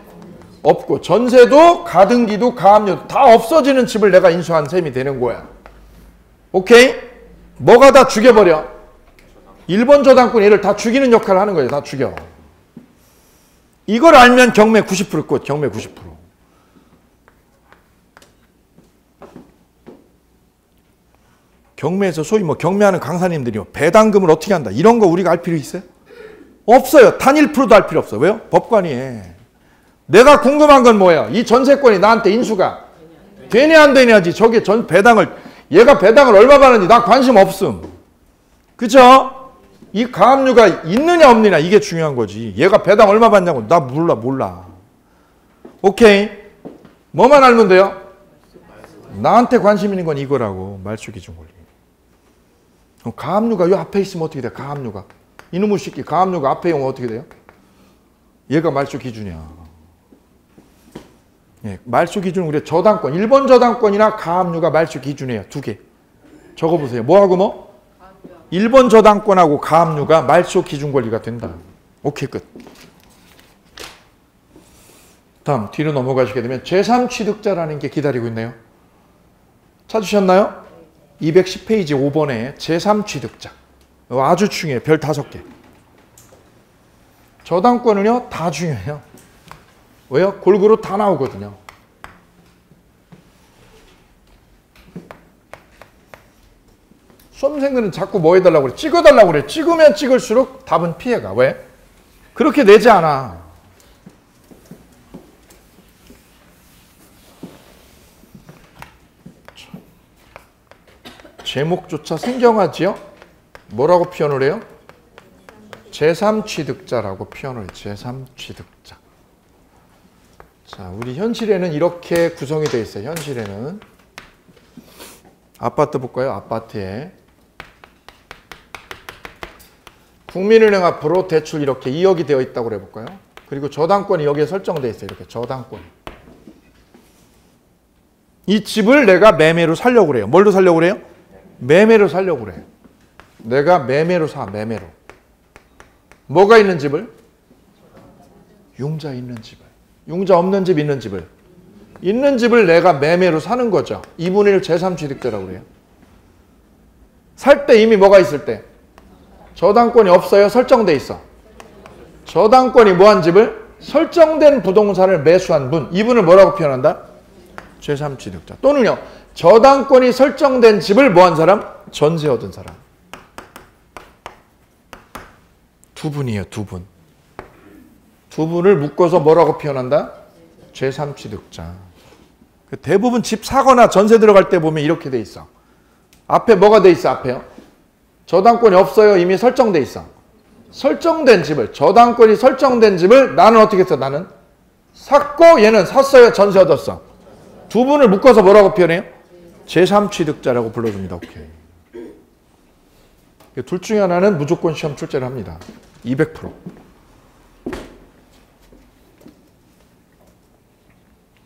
없고 전세도 가등기도 가압류도 다 없어지는 집을 내가 인수한 셈이 되는 거야. 오케이? 뭐가 다 죽여버려? 1번 저당권 얘를 다 죽이는 역할을 하는 거예요. 다 죽여. 이걸 알면 경매 90% 끝. 경매 90%. 경매에서 소위 뭐 경매하는 강사님들이요. 배당금을 어떻게 한다. 이런 거 우리가 알 필요 있어요? 없어요. 단 1%도 알 필요 없어요. 왜요? 법관이 해. 내가 궁금한 건 뭐예요? 이 전세권이 나한테 인수가 되냐 안 되냐지. 저게 얘가 배당을 얼마 받는지 나 관심 없음. 그죠? 이 가압류가 있느냐 없느냐 이게 중요한 거지. 얘가 배당 얼마 받냐고 나 몰라. 오케이. 뭐만 알면 돼요? 나한테 관심 있는 건 이거라고. 말소 기준 권리. 가압류가 요 앞에 있으면 어떻게 돼? 가압류가. 이놈의 새끼 가압류가 앞에 오면 어떻게 돼요? 얘가 말소 기준이야. 예, 말소 기준은 우리 저당권, 1번 저당권이나 가압류가 말소 기준이에요. 두 개. 적어보세요. 뭐하고 뭐? 1번 저당권하고 가압류가 말소 기준 권리가 된다. 오케이, 끝. 다음, 뒤로 넘어가시게 되면 제3취득자라는 게 기다리고 있네요. 찾으셨나요? 210페이지 5번에 제3취득자. 아주 중요해요. 별 5개. 저당권은요, 다 중요해요. 왜요? 골고루 다 나오거든요. 수험생들은 자꾸 뭐 해달라고 그래? 찍어달라고 그래. 찍으면 찍을수록 답은 피해가. 왜? 그렇게 내지 않아. 제목조차 생경하지요? 뭐라고 표현을 해요? 제3취득자라고 표현을 해요. 제3취득자. 자, 우리 현실에는 이렇게 구성이 되어 있어요. 현실에는. 아파트 볼까요? 아파트에. 국민은행 앞으로 대출 이렇게 2억이 되어 있다고 해볼까요? 그리고 저당권이 여기에 설정되어 있어요. 이렇게 저당권. 이 집을 내가 매매로 살려고 그래요. 뭘로 살려고 그래요? 매매로 살려고 그래요. 내가 매매로 사, 매매로. 뭐가 있는 집을? 융자 있는 집을. 융자 없는 집, 있는 집을. 있는 집을 내가 매매로 사는 거죠. 2분의 1 제3취득자라고 그래요. 살 때 이미 뭐가 있을 때? 저당권이 없어요? 설정돼 있어? 저당권이 뭐한 집을? 설정된 부동산을 매수한 분. 이분을 뭐라고 표현한다? 제3취득자. 또는요. 저당권이 설정된 집을 뭐한 사람? 전세 얻은 사람. 두 분이에요. 두 분. 두 분을 묶어서 뭐라고 표현한다? 제3취득자. 대부분 집 사거나 전세 들어갈 때 보면 이렇게 돼 있어. 앞에 뭐가 돼 있어? 앞에요? 저당권이 없어요? 이미 설정돼 있어. 설정된 집을, 저당권이 설정된 집을 나는 어떻게 했어? 나는 샀고 얘는 샀어요? 전세 얻었어? 두 분을 묶어서 뭐라고 표현해요? 제3취득자라고 불러줍니다. 오케이. 둘 중에 하나는 무조건 시험 출제를 합니다. 200%.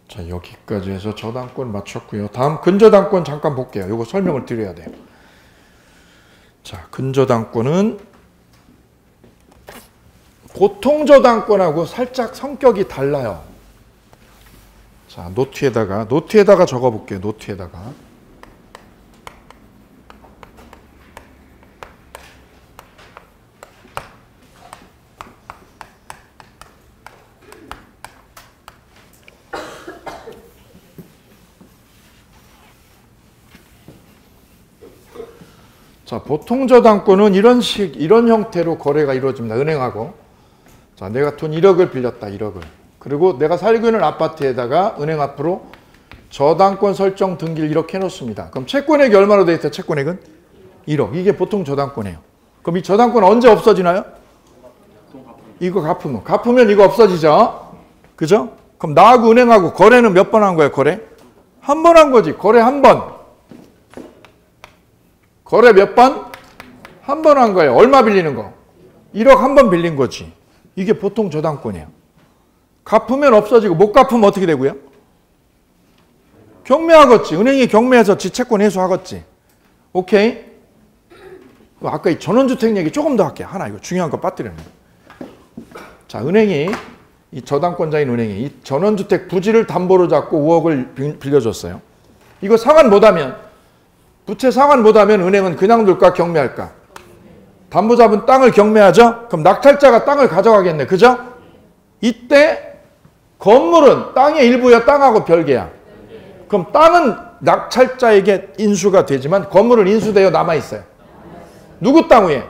자, 여기까지 해서 저당권 맞췄고요. 다음 근저당권 잠깐 볼게요. 이거 설명을 드려야 돼요. 자, 근저당권은 보통 저당권하고 살짝 성격이 달라요. 자, 노트에다가 적어볼게요. 노트에다가. 자, 보통 저당권은 이런 형태로 거래가 이루어집니다. 은행하고. 자, 내가 돈 1억을 빌렸다. 1억을. 그리고 내가 살고 있는 아파트에다가 은행 앞으로 저당권 설정 등기를 이렇게 해놓습니다. 그럼 채권액이 얼마로 되어 있어요? 채권액은 1억. 이게 보통 저당권이에요. 그럼 이 저당권 언제 없어지나요? 이거 갚으면. 갚으면 이거 없어지죠? 그죠? 그럼 나하고 은행하고 거래는 몇 번 한 거예요? 거래? 한 번 한 거지. 거래 한 번. 거래 몇 번? 한 번 한 거예요. 얼마 빌리는 거? 1억 한 번 빌린 거지. 이게 보통 저당권이에요. 갚으면 없어지고 못 갚으면 어떻게 되고요? 경매하겠지. 은행이 경매해서 지 채권 회수하겠지. 오케이? 아까 이 전원주택 얘기 조금 더 할게요. 하나 이거 중요한 거 빠뜨리는 거예요. 자, 은행이 이 저당권자인 은행이 이 전원주택 부지를 담보로 잡고 5억을 빌려줬어요. 이거 상환 못하면 부채 상환 못하면 은행은 그냥 둘까 경매할까? 담보 잡은 땅을 경매하죠? 그럼 낙찰자가 땅을 가져가겠네. 그죠? 이때 건물은 땅의 일부야 땅하고 별개야. 그럼 땅은 낙찰자에게 인수가 되지만 건물은 인수되어 남아있어요. 누구 땅 위에?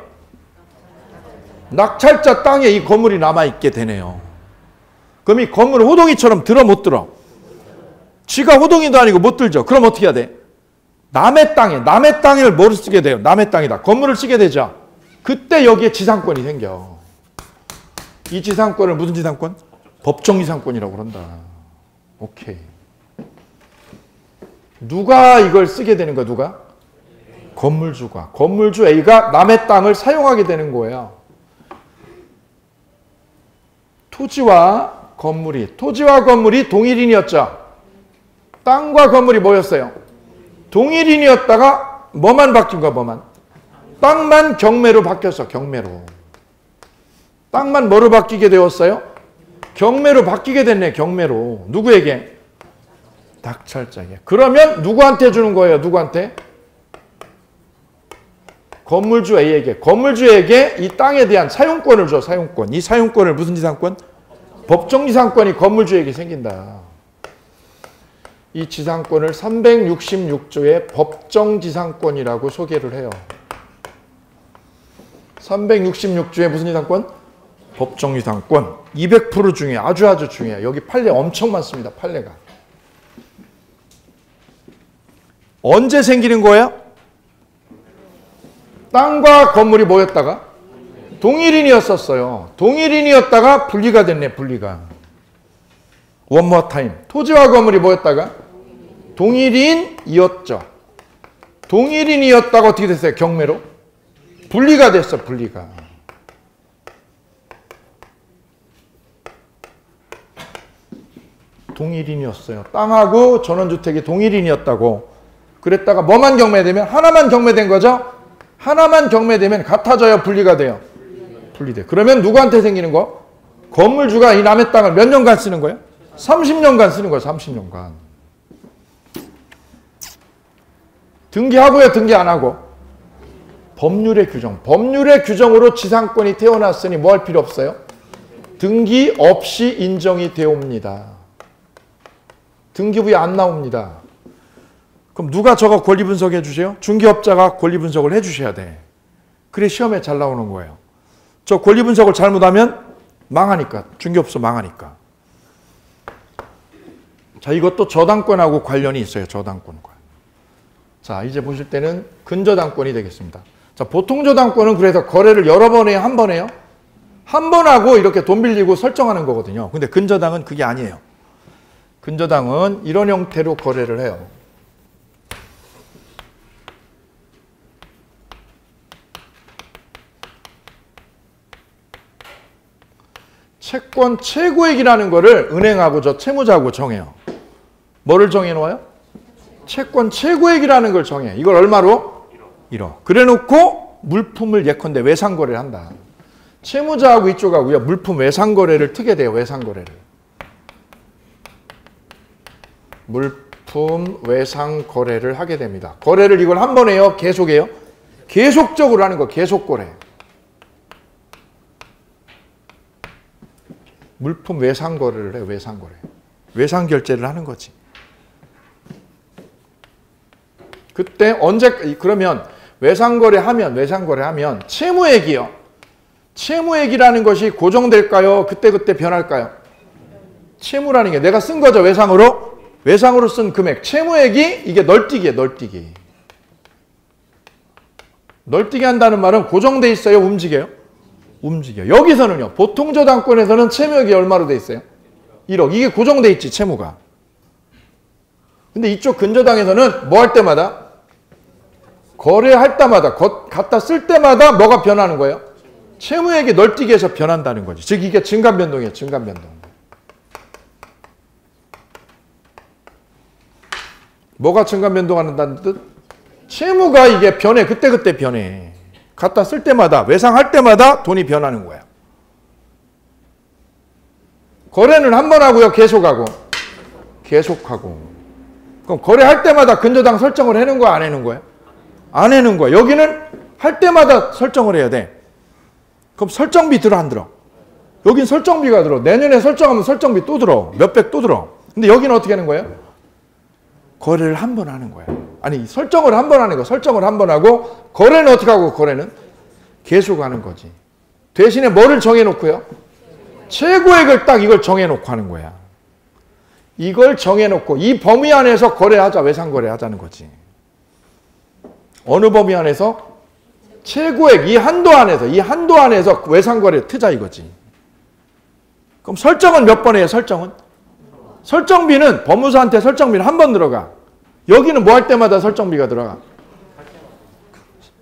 낙찰자 땅에 이 건물이 남아있게 되네요. 그럼 이 건물은 호동이처럼 들어 못 들어? 지가 호동이도 아니고 못 들죠. 그럼 어떻게 해야 돼? 남의 땅을 뭐를 쓰게 돼요? 남의 땅이다. 건물을 쓰게 되죠. 그때 여기에 지상권이 생겨. 이 지상권을 무슨 지상권? 법정지상권이라고 그런다. 오케이. 누가 이걸 쓰게 되는 거야? 누가? 건물주가. 건물주 A가 남의 땅을 사용하게 되는 거예요. 토지와 건물이 동일인이었죠. 땅과 건물이 뭐였어요? 동일인이었다가 뭐만 바뀐 거야? 뭐만? 땅만 경매로 바뀌었어. 경매로. 땅만 뭐로 바뀌게 되었어요? 경매로 바뀌게 됐네. 경매로. 누구에게? 낙찰자에게. 그러면 누구한테 주는 거예요? 누구한테? 건물주 A에게. 건물주에게 이 땅에 대한 사용권을 줘. 사용권. 이 사용권을 무슨 지상권? 법정지상권이 건물주에게 생긴다. 이 지상권을 366조의 법정지상권이라고 소개를 해요. 366조의 무슨 지상권? 법정지상권. 200% 중에 아주 중요해요. 여기 판례 엄청 많습니다. 판례가. 언제 생기는 거예요? 땅과 건물이 뭐였다가? 동일인이었었어요. 동일인이었다가 분리가 됐네. 분리가. One more time. 토지와 건물이 뭐였다가? 동일인이었죠. 동일인이었다가 어떻게 됐어요? 경매로? 분리가 됐어. 분리가. 동일인이었어요. 땅하고 전원주택이 동일인이었다고. 그랬다가 뭐만 경매되면? 하나만 경매된 거죠? 하나만 경매되면 같아져요? 분리가 돼요? 분리돼. 그러면 누구한테 생기는 거? 건물주가 이 남의 땅을 몇 년간 쓰는 거예요? 30년간 쓰는 거예요. 30년간. 등기하고요? 등기 안 하고? 법률의 규정. 법률의 규정으로 지상권이 태어났으니 뭐 할 필요 없어요? 등기 없이 인정이 되옵니다. 등기부에 안 나옵니다. 그럼 누가 저거 권리 분석해 주세요? 중개업자가 권리 분석을 해 주셔야 돼. 그래 시험에 잘 나오는 거예요. 저 권리 분석을 잘못하면 망하니까. 중개업소 망하니까. 자, 이것도 저당권하고 관련이 있어요. 저당권과. 자, 이제 보실 때는 근저당권이 되겠습니다. 자, 보통 저당권은 그래서 거래를 여러 번 해요? 한 번 해요? 한 번 하고 이렇게 돈 빌리고 설정하는 거거든요. 근데 근저당은 그게 아니에요. 근저당은 이런 형태로 거래를 해요. 채권 최고액이라는 거를 은행하고 저 채무자하고 정해요. 뭐를 정해놓아요? 채권 최고액이라는 걸 정해. 이걸 얼마로? 1억. 그래놓고 물품을 예컨대 외상거래를 한다. 채무자하고 이쪽하고요. 물품 외상거래를 트게 돼요. 외상거래를. 물품 외상거래를 하게 됩니다. 거래를 이걸 한 번 해요? 계속 해요? 계속적으로 하는 거. 계속거래. 물품 외상거래를 해요. 외상거래. 외상결제를 하는 거지. 그때 언제 그러면 외상거래하면 채무액이요. 채무액이라는 것이 고정될까요? 그때 변할까요? 채무라는 게 내가 쓴 거죠. 외상으로 쓴 금액. 채무액이 이게 널뛰기예요. 널뛰기. 널뛰기 한다는 말은 고정돼 있어요? 움직여요? 움직여. 여기서는요. 보통 저당권에서는 채무액이 얼마로 돼 있어요? 1억. 이게 고정돼 있지. 채무가. 근데 이쪽 근저당에서는 뭐 할 때마다? 거래할 때마다 갖다 쓸 때마다 뭐가 변하는 거예요? 채무액이 널뛰기해서 변한다는 거지. 즉 이게 증감변동이에요. 증감변동. 뭐가 증감변동한다는 뜻? 채무가 이게 변해. 그때 변해. 갖다 쓸 때마다 외상할 때마다 돈이 변하는 거야. 거래는 한 번 하고요. 계속하고. 그럼 거래할 때마다 근저당 설정을 해놓은 거야? 안 해놓은 거야? 안 해놓은 거야. 여기는 할 때마다 설정을 해야 돼. 그럼 설정비 들어 안 들어? 여긴 설정비가 들어. 내년에 설정하면 설정비 또 들어. 몇백 또 들어. 근데 여기는 어떻게 하는 거예요? 거래를 한 번 하는 거야. 아니 설정을 한 번 하는 거. 설정을 한 번 하고 거래는 어떻게 하고 거래는 계속 하는 거지. 대신에 뭐를 정해놓고요? 최고액을 딱 이걸 정해놓고 하는 거야. 이걸 정해놓고 이 범위 안에서 거래하자. 외상거래 하자는 거지. 어느 범위 안에서? 최고액. 이 한도 안에서 외상거래 트자 이거지. 그럼 설정은 몇 번 해요? 설정비는 법무사한테 설정비는 한 번 들어가. 여기는 뭐 할 때마다 설정비가 들어가?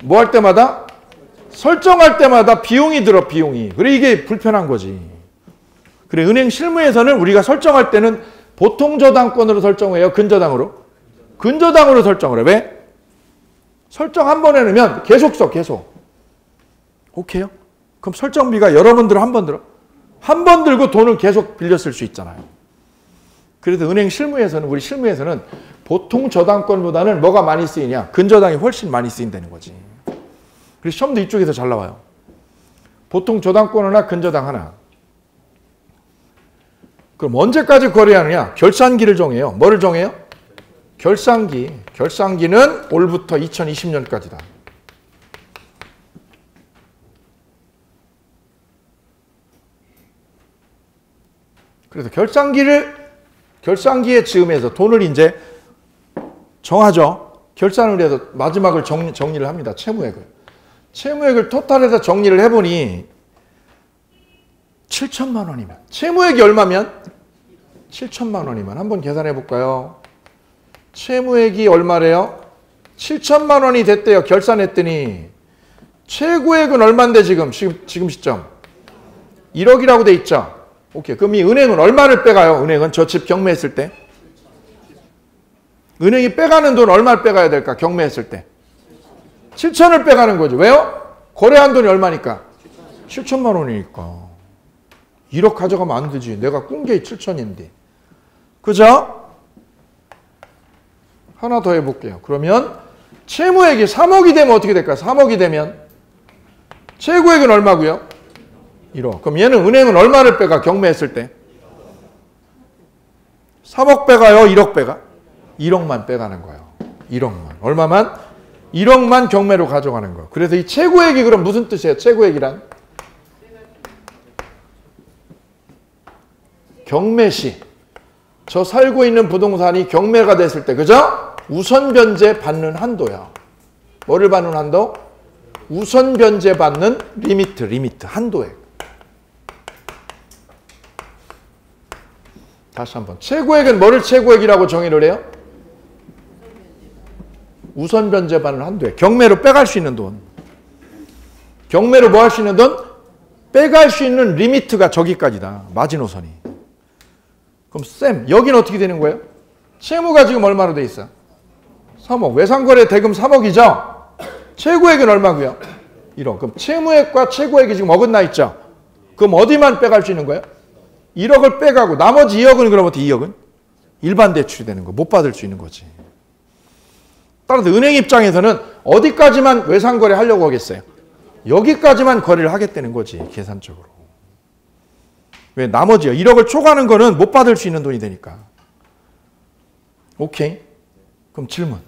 뭐 할 때마다? 설정할 때마다 비용이 들어. 비용이. 그래 이게 불편한 거지. 그래 은행 실무에서는 우리가 설정할 때는 보통 저당권으로 설정해요? 근저당으로? 근저당으로 설정을 해. 왜? 설정 한 번 해놓으면 계속 써. 계속. 오케이요? 그럼 설정비가 여러 번 들어? 한 번 들어? 한 번 들고 돈을 계속 빌려 쓸 수 있잖아요. 그래서 은행 실무에서는 우리 실무에서는 보통 저당권보다는 뭐가 많이 쓰이냐? 근저당이 훨씬 많이 쓰인다는 거지. 그래서 시험도 이쪽에서 잘 나와요. 보통 저당권 하나 근저당 하나. 그럼 언제까지 거래하느냐? 결산기를 정해요. 뭐를 정해요? 결산기. 결산기는 올부터 2020년까지다. 그래서 결산기의 즈음에서 돈을 이제 정하죠. 결산을 해서 마지막을 정리를 합니다. 채무액을. 채무액을 토탈해서 정리를 해보니 7천만 원이면, 채무액이 얼마면? 7천만 원이면 한번 계산해 볼까요? 채무액이 얼마래요? 7천만 원이 됐대요. 결산했더니 최고액은 얼마인데 지금 시점 1억이라고 돼 있죠. 오케이. 그럼 이 은행은 얼마를 빼가요? 은행은 저 집 경매했을 때 은행이 빼가는 돈 얼마를 빼가야 될까? 경매했을 때 7천을 빼가는 거죠. 왜요? 거래한 돈이 얼마니까? 7천만 원이니까 1억 가져가면 안 되지. 내가 꾼 게 7천인데. 그죠? 하나 더 해볼게요. 그러면 채무액이 3억이 되면 어떻게 될까요? 3억이 되면 최고액은 얼마고요? 1억. 그럼 얘는 은행은 얼마를 빼가? 경매했을 때 3억 빼가요? 1억 빼가? 1억만 빼가는 거예요. 1억만. 얼마만? 1억만 경매로 가져가는 거예요. 그래서 이 최고액이 그럼 무슨 뜻이에요? 최고액이란? 경매시. 저 살고 있는 부동산이 경매가 됐을 때, 그죠? 우선 변제 받는 한도야. 뭐를 받는 한도? 우선 변제 받는 리미트, 한도액. 다시 한번. 최고액은 뭐를 최고액이라고 정의를 해요? 우선 변제 받는 한도액. 경매로 빼갈 수 있는 돈. 경매로 뭐 할 수 있는 돈? 빼갈 수 있는 리미트가 저기까지다. 마지노선이. 그럼 쌤, 여기는 어떻게 되는 거예요? 채무가 지금 얼마로 돼 있어? 3억. 외상거래 대금 3억이죠? 최고액은 얼마고요? 1억. 그럼 채무액과 최고액이 지금 어긋나 있죠? 그럼 어디만 빼갈 수 있는 거예요? 1억을 빼가고 나머지 2억은 그럼 어떻게 2억은? 일반 대출이 되는 거. 못 받을 수 있는 거지. 따라서 은행 입장에서는 어디까지만 외상거래 하려고 하겠어요? 여기까지만 거래를 하겠다는 거지. 계산적으로. 왜? 나머지요. 1억을 초과하는 거는 못 받을 수 있는 돈이 되니까. 오케이. 그럼 질문.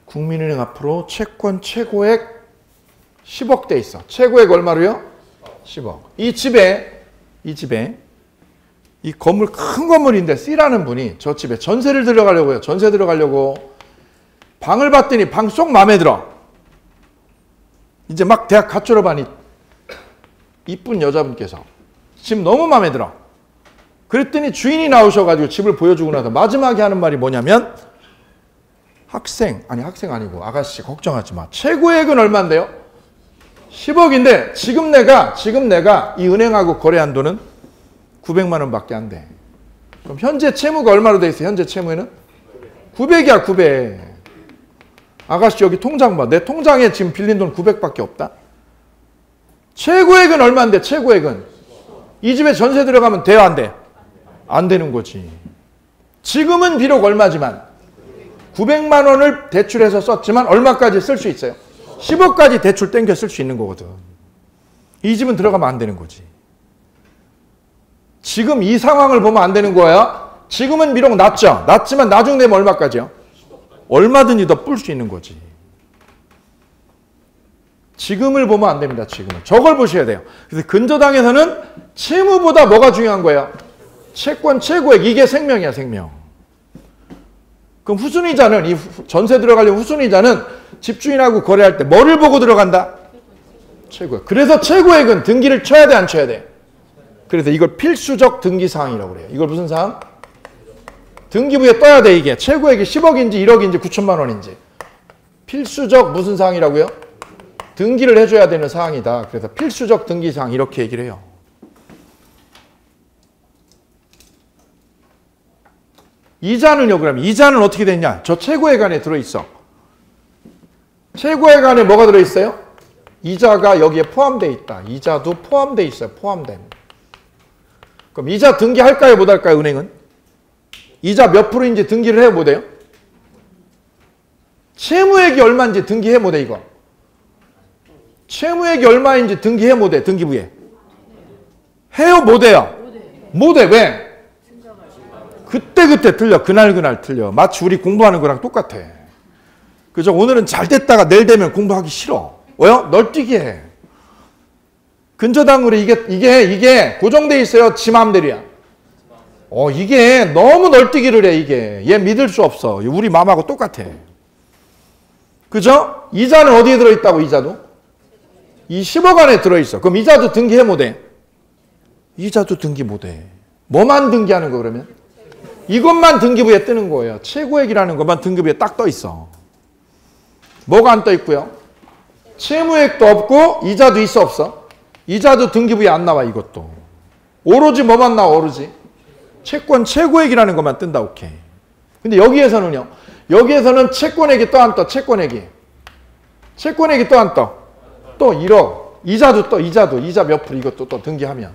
국민은행 앞으로 채권 최고액 10억 돼 있어. 최고액 얼마로요? 10억. 이 집에 이 건물, 큰 건물인데 C라는 분이 저 집에 전세를 들어가려고 해요. 전세 들어가려고. 방을 봤더니 방 쏙 마음에 들어. 이제 막 대학 갓 졸업한 이쁜 여자분께서 집 너무 마음에 들어. 그랬더니 주인이 나오셔가지고 집을 보여주고 나서 마지막에 하는 말이 뭐냐면 학생 아니고 아가씨 걱정하지 마. 최고액은 얼마인데요? 10억인데 지금 내가 이 은행하고 거래한 돈은 900만 원밖에 안 돼. 그럼 현재 채무가 얼마로 돼 있어요? 현재 채무에는 900이야 900. 아가씨 여기 통장 봐. 내 통장에 지금 빌린 돈 900밖에 없다. 최고액은 얼마인데 최고액은? 이 집에 전세 들어가면 돼요 안 돼? 안 되는 거지. 지금은 비록 얼마지만 900만 원을 대출해서 썼지만 얼마까지 쓸 수 있어요? 10억까지 대출 땡겨 쓸 수 있는 거거든. 이 집은 들어가면 안 되는 거지. 지금 이 상황을 보면 안 되는 거야. 지금은 비록 낮죠. 낮지만 나중 되면 얼마까지요? 얼마든지 더 뿔 수 있는 거지. 지금을 보면 안 됩니다. 지금은. 저걸 보셔야 돼요. 그래서 근저당에서는 채무보다 뭐가 중요한 거예요? 채권 최고액. 이게 생명이야 생명. 그럼 후순위자는 이 전세 들어가려면 후순위자는 집주인하고 거래할 때 뭐를 보고 들어간다? 최고액. 그래서 최고액은 등기를 쳐야 돼 안 쳐야 돼? 그래서 이걸 필수적 등기사항이라고 그래요. 이걸 무슨 사항? 등기부에 떠야 돼 이게. 최고액이 10억인지 1억인지 9천만 원인지. 필수적 무슨 사항이라고요? 등기를 해줘야 되는 사항이다. 그래서 필수적 등기사항 이렇게 얘기를 해요. 이자는요. 그러면 이자는 어떻게 됐냐? 저 최고액 안에 들어있어. 최고액 안에 뭐가 들어있어요? 이자가 여기에 포함되어 있다. 이자도 포함되어 있어요. 포함됨. 그럼 이자 등기할까요? 못할까요? 은행은? 이자 몇 프로인지 등기를 해요? 못해요? 채무액이 얼마인지 등기해 못해 이거? 채무액이 얼마인지 등기해 못해? 등기부에. 해요, 못해요? 못해. 왜? 그때 틀려. 그날 틀려. 마치 우리 공부하는 거랑 똑같아. 그죠? 오늘은 잘 됐다가 내일 되면 공부하기 싫어. 왜요? 널뛰기 해. 근저당으로 이게 고정돼 있어요. 지 마음대로야. 이게 너무 널뛰기를 해, 이게. 얘 믿을 수 없어. 우리 마음하고 똑같아. 그죠? 이자는 어디에 들어있다고, 이자도? 이 10억 안에 들어있어. 그럼 이자도 등기해, 못해? 이자도 등기 못해. 뭐만 등기하는 거, 그러면? 이것만 등기부에 뜨는 거예요. 최고액이라는 것만 등기부에 딱 떠 있어. 뭐가 안 떠 있고요? 채무액도 없고 이자도 있어, 없어? 이자도 등기부에 안 나와, 이것도. 오로지 뭐만 나와, 오로지? 채권 최고액이라는 것만 뜬다, 오케이. 근데 여기에서는요? 여기에서는 채권액이 떠 안 떠? 채권액이 떠 안 떠? 또 1억. 이자도 떠, 이자 몇 프로 이것도 또 등기하면.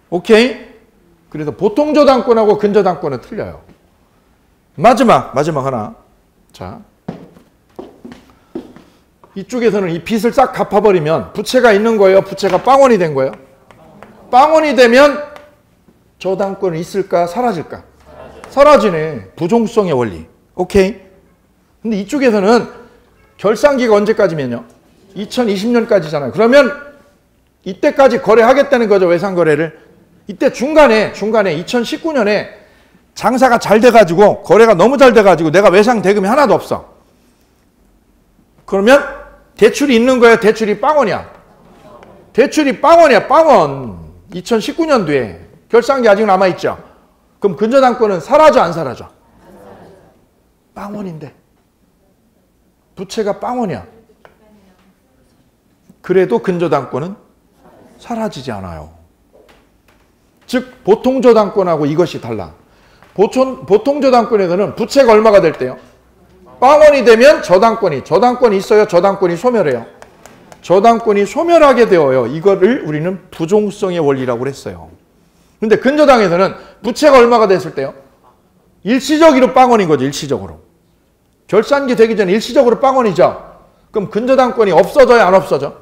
오케이? 그래서 보통저당권하고 근저당권은 틀려요. 마지막 하나. 자. 이쪽에서는 이 빚을 싹 갚아버리면 부채가 있는 거예요? 부채가 빵원이 된 거예요? 빵원이 되면 저당권은 있을까? 사라질까? 사라지네. 부종성의 원리. 오케이? 근데 이쪽에서는 결산기가 언제까지면요? 2020년까지잖아요. 그러면 이때까지 거래하겠다는 거죠. 외상거래를. 이때 중간에 2019년에 장사가 잘 돼가지고 거래가 너무 잘 돼가지고 내가 외상 대금이 하나도 없어. 그러면 대출이 있는 거야? 대출이 빵원이야? 대출이 빵원이야. 빵원. 2019년도에 결산기 아직 남아있죠? 그럼 근저당권은 사라져, 안 사라져? 빵원인데. 부채가 빵원이야. 그래도 근저당권은 사라지지 않아요. 즉 보통저당권하고 이것이 달라. 보통저당권에서는 부채가 얼마가 될 때요? 빵원이 되면 저당권이 있어요? 저당권이 소멸해요? 저당권이 소멸하게 되어요. 이거를 우리는 부종성의 원리라고 했어요. 근데 근저당에서는 부채가 얼마가 됐을 때요? 일시적으로 빵원인 거죠. 일시적으로. 결산기 되기 전에 일시적으로 빵원이죠. 그럼 근저당권이 없어져요? 안 없어져?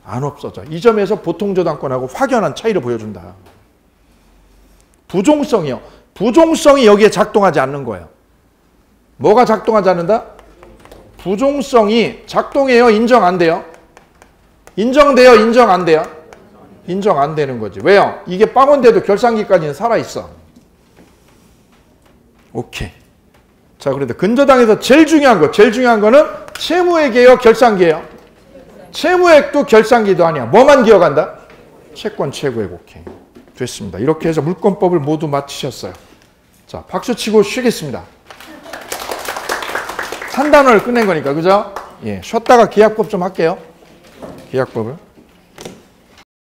안 없어져. 이 점에서 보통저당권하고 확연한 차이를 보여준다. 부종성이요. 부종성이 여기에 작동하지 않는 거예요. 뭐가 작동하지 않는다? 부종성이 작동해요? 인정 안 돼요? 인정돼요? 인정 안 돼요? 인정 안 되는 거지. 왜요? 이게 빵원돼도 결산기까지는 살아있어. 오케이. 자, 그런데 근저당에서 제일 중요한 거는 채무액이에요? 결산기예요? 채무액도 결산기도 아니야. 뭐만 기억한다? 채권 최고액. 오케이. 됐습니다. 이렇게 해서 물권법을 모두 마치셨어요. 자, 박수 치고 쉬겠습니다. 한 단어를 끝낸 거니까, 그죠? 예, 쉬었다가 계약법 좀 할게요. 계약법을.